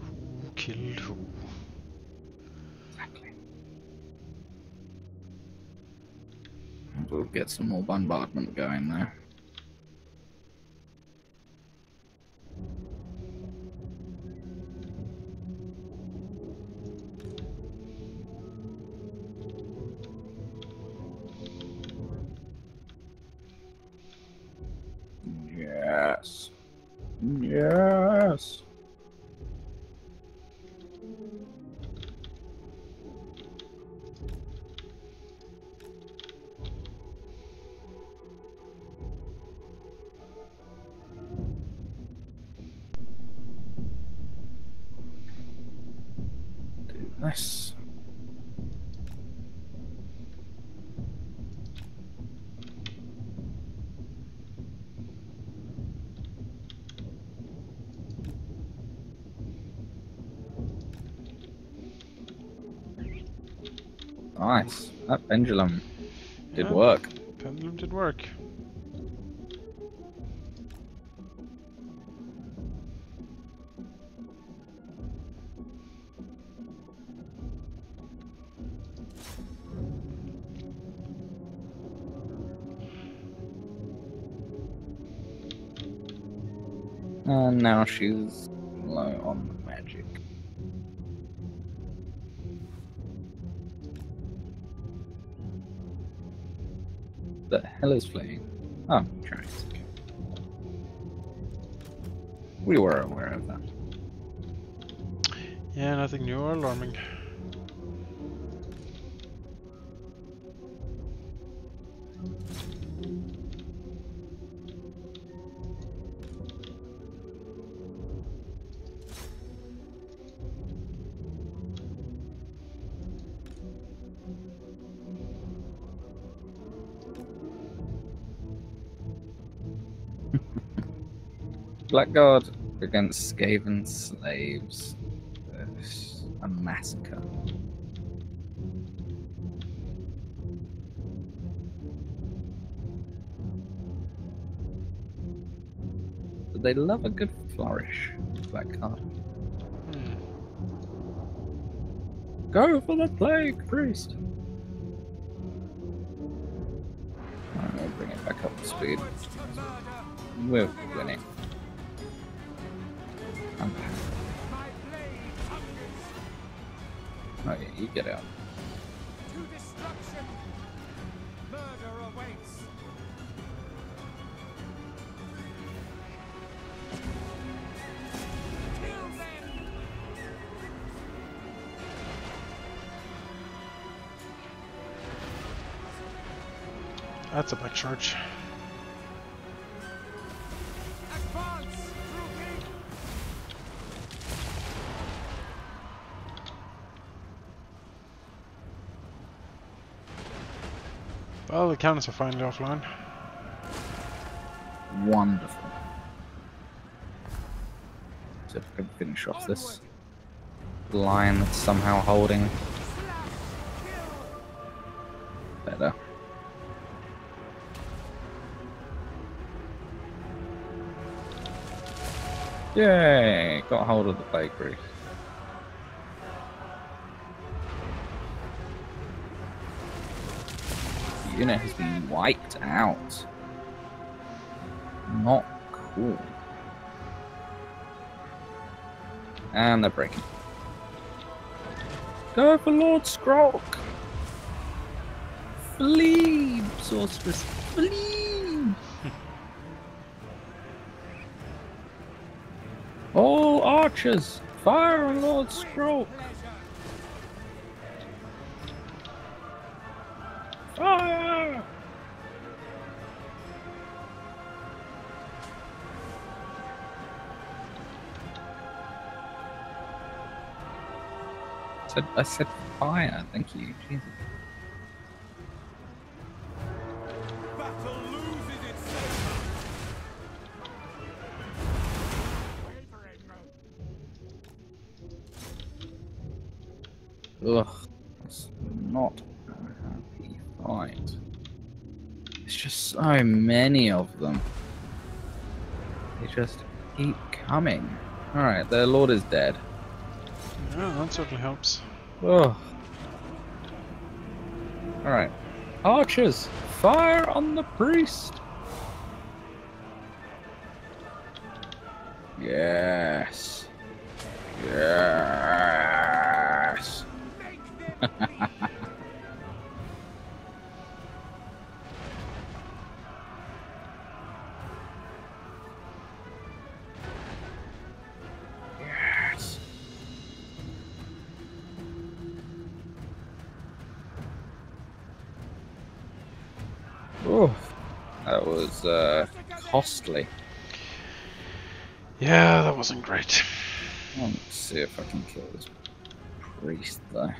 who killed who. Exactly. We'll get some more bombardment going there. Yes. Yes. Do this. Nice. That pendulum did Yeah, work. Pendulum did work. And now she's low on the magic. The hell is flaying? Oh, giants. Okay. We were aware of that. Yeah, nothing new or alarming. Blackguard against Skaven slaves. It's a massacre. But they love a good flourish, Blackguard. Go for the plague, priest! Alright, we'll bring it back up to speed. We're winning. I'm back. Oh yeah, you get out. To destruction. Murder awaits. Kill them. That's a back charge. Advance, troops. Well, the cannons are finally offline. Wonderful. So if we can finish off this line that's somehow holding better. Yay! Got hold of the bakery. The unit has been wiped out. Not cool. And they're breaking. Go for Lord Scrock! Flee, sorceress! Flee! All archers, fire on Lord Stroke. Fire! I said fire, thank you. Jesus. Battle loses its savor. Ugh, that's not a happy fight. There's just so many of them. They just keep coming. Alright, their lord is dead. Yeah, that certainly helps. Ugh. Alright. Archers, fire on the priest! Yes. Yes. Yes. Oh, that was costly. Yeah, that wasn't great. Let's see if I can kill this priest though.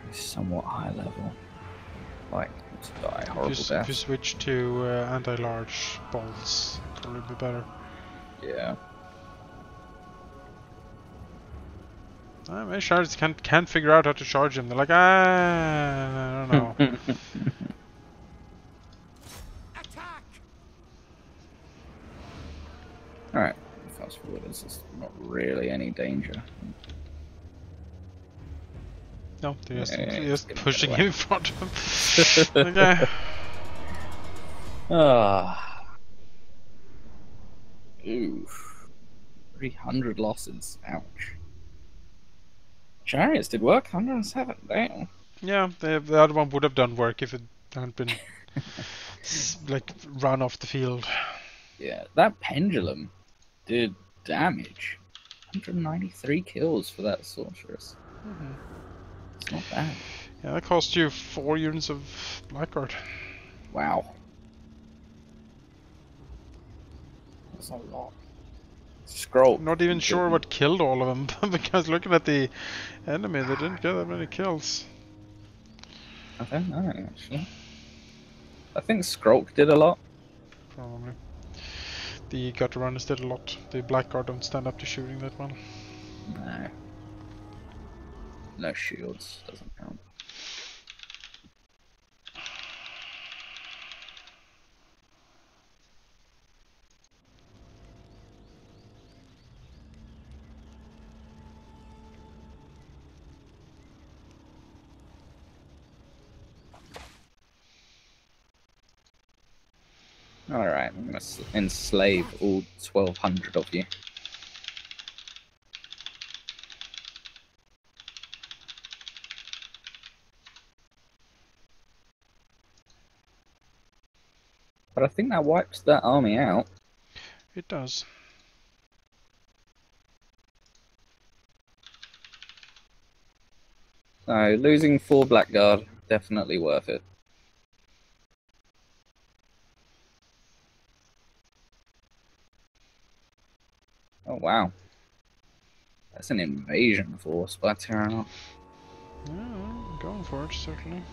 He's somewhat high level. Like, to die horrible If you death. switch to anti-large balls, probably be better. Yeah. My shards can't figure out how to charge him. They're like, I don't know. Attack! Alright, fast forward, there's just not really any danger. No, they're just, Yeah, just get him pushing away. him in front of him. Okay. Ah. Oof. 300 losses. Ouch. Chariots did work, 107. Damn. Yeah, the other one would have done work if it hadn't been like run off the field. Yeah, that pendulum did damage. 193 kills for that sorceress. It's not bad. Yeah, that cost you 4 units of blackguard. Wow. That's a lot. Scroll. Not even sure what killed all of them because looking at the enemy, they didn't get that many kills. I don't know, actually. I think Skrulk did a lot. Probably. The gutter runners did a lot. The blackguard don't stand up to shooting that one. No. No shields, doesn't count. Alright, I'm gonna enslave all 1,200 of you. But I think that wipes that army out. It does. So, losing 4 Blackguard, definitely worth it. Oh wow. That's an invasion force by Terranor. Yeah, going for it, certainly.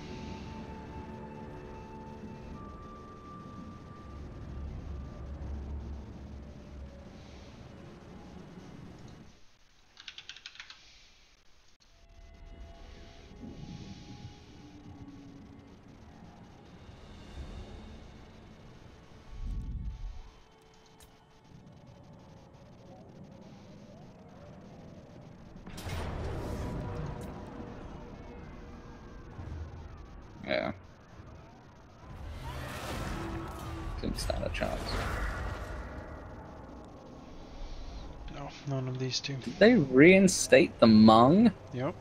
Yeah. Didn't stand a chance. No, none of these two. Did they reinstate the Mung? Yep.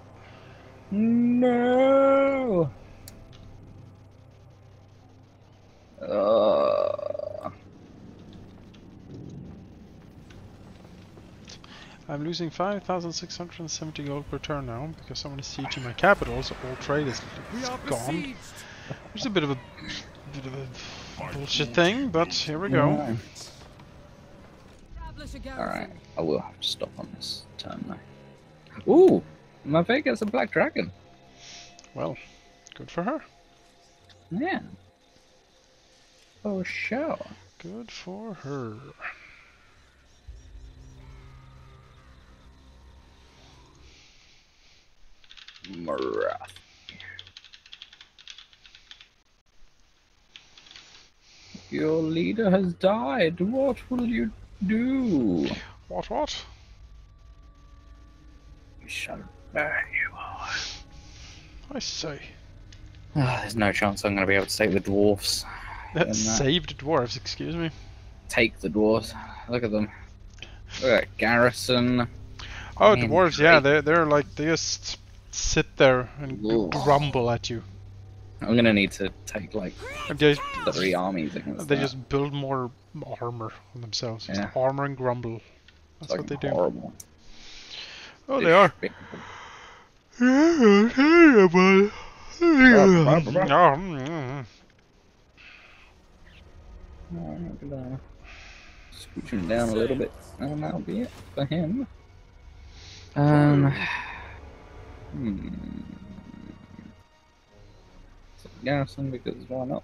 No! I'm losing 5,670 gold per turn now because someone is sieging my capital, so all trade is We are gone. besieged. Which is a bit of a bullshit thing, but here we go. Yeah. Establish a Alright, garrison. I will have to stop on this turn though. Ooh! My fate gets a black dragon. Well, good for her. Yeah. Oh, sure. Good for her. Marath. Your leader has died. What will you do? What? We shall burn you all. I say. There's no chance I'm going to be able to take the dwarfs. That saved dwarves, excuse me. Take the dwarves. Look at them. Look at that garrison. Oh, Man, dwarves, yeah, great. they're like, they just sit there and Ugh. grumble at you. I'm going to need to take like And they 3 armies against they that. just build more armor on themselves. Just Yeah. armor and grumble. That's It's what they fucking do. horrible. Oh, they are. Despicable. Terrible. I'm gonna scooch him down a little bit, and that'll be it for him. Garrison, because why not?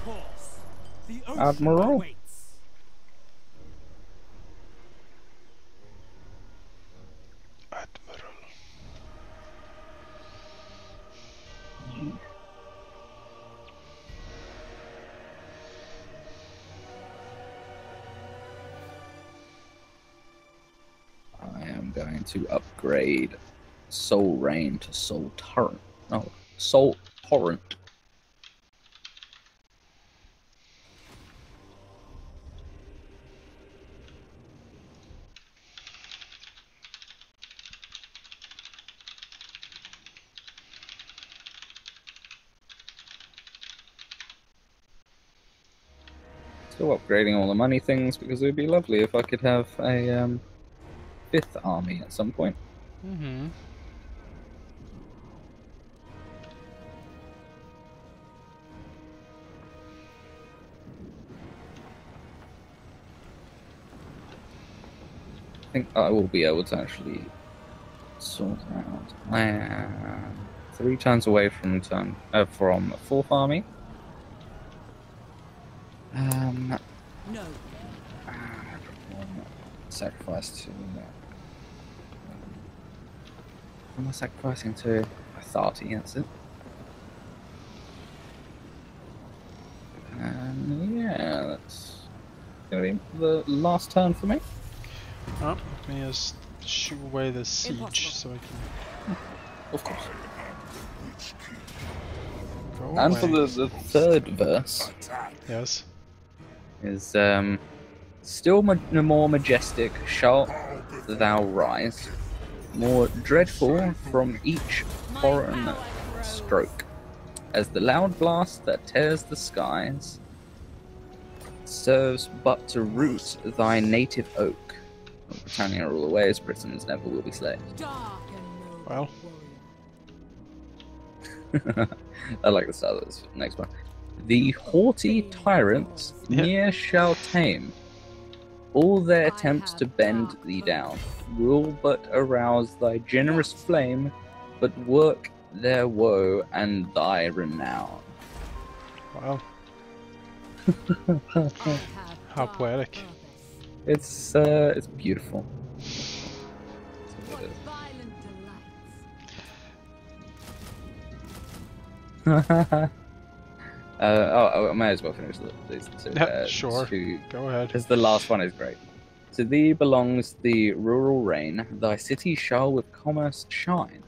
Horse. The ocean Admiral. awaits. Admiral. I am going to upgrade Soul Rain to Soul Torrent. No, Soul Torrent. Still upgrading all the money things because it would be lovely if I could have a 5th army at some point. Mm-hmm. I think I will be able to actually sort out. I am 3 turns away from from 4th army. No. Sacrifice to. Am I sacrificing to Tharty? That's it. And yeah, that's gonna be the last turn for me. Oh, let me just shoot away the siege Impossible. so I can Of course. go And away. for the third verse Yes. is still more majestic shalt thou rise, more dreadful from each foreign stroke, as the loud blast that tears the skies serves but to root thy native oak. Britannia all the ways, Britons never will be slain. Dark and noble Well. warrior. I like the start of this next one. The haughty tyrants ne'er shall tame. All their attempts to bend thee down will but arouse thy generous flame, but work their woe and thy renown. Wow. I have How dark poetic. It's beautiful. What violent delights. I might as well finish these two. Sure. Go ahead. Because the last one is great. To thee belongs the rural reign, thy city shall with commerce shine.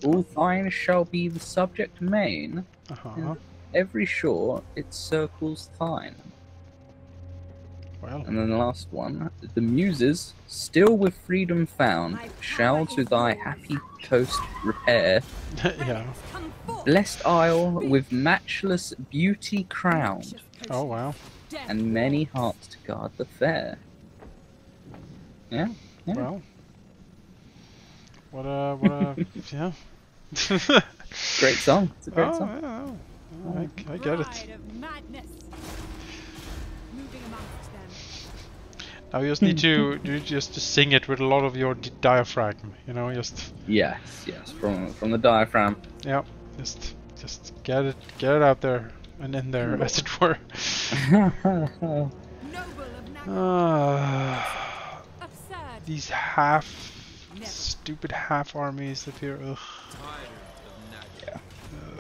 All thine shall be the subject main, Uh-huh. every shore its circles thine. Well. And then the last one, The muses, still with freedom found, shall to thy happy coast repair. Yeah. Blessed isle with matchless beauty crowned, Oh wow. and many hearts to guard the fair. Yeah. Well. What a yeah. Great song. It's a great Oh, song. yeah. I get it. Pride of madness. Moving amongst them. Now you just need to just to sing it with a lot of your diaphragm, you know, just Yes. From the diaphragm. yeah, just get it out there and in there, as it were. Noble of Naga. Absurd. These stupid half armies that here. Ugh.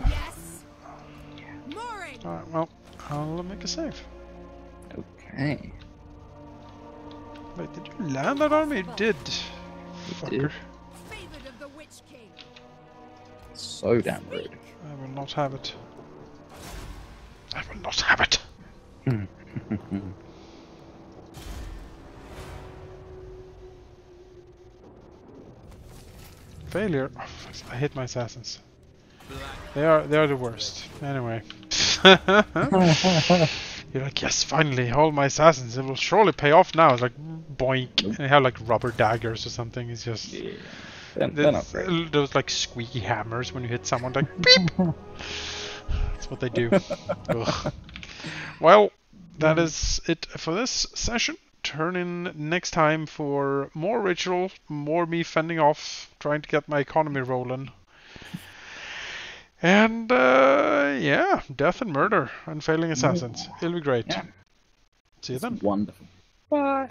Yes. Mooring. Alright, well, I'll make a save. Okay. Wait, did you land that army? You did. Fucker. did. Favored of the Witch King. So damn rude. I will not have it. I will not have it. Failure. Oh, I hate my assassins. They are the worst. Anyway. You're like, yes, finally, all my assassins. It will surely pay off now. It's like boink, and they have like rubber daggers or something. It's just Yeah. They're not great. those like squeaky hammers when you hit someone. Like beep. That's what they do. Ugh. Well, that is it for this session. Turn in next time for more ritual, more me fending off, trying to get my economy rolling. And yeah, death and murder and failing assassins. It'll be great. Yeah. See you then. Wonderful. Bye.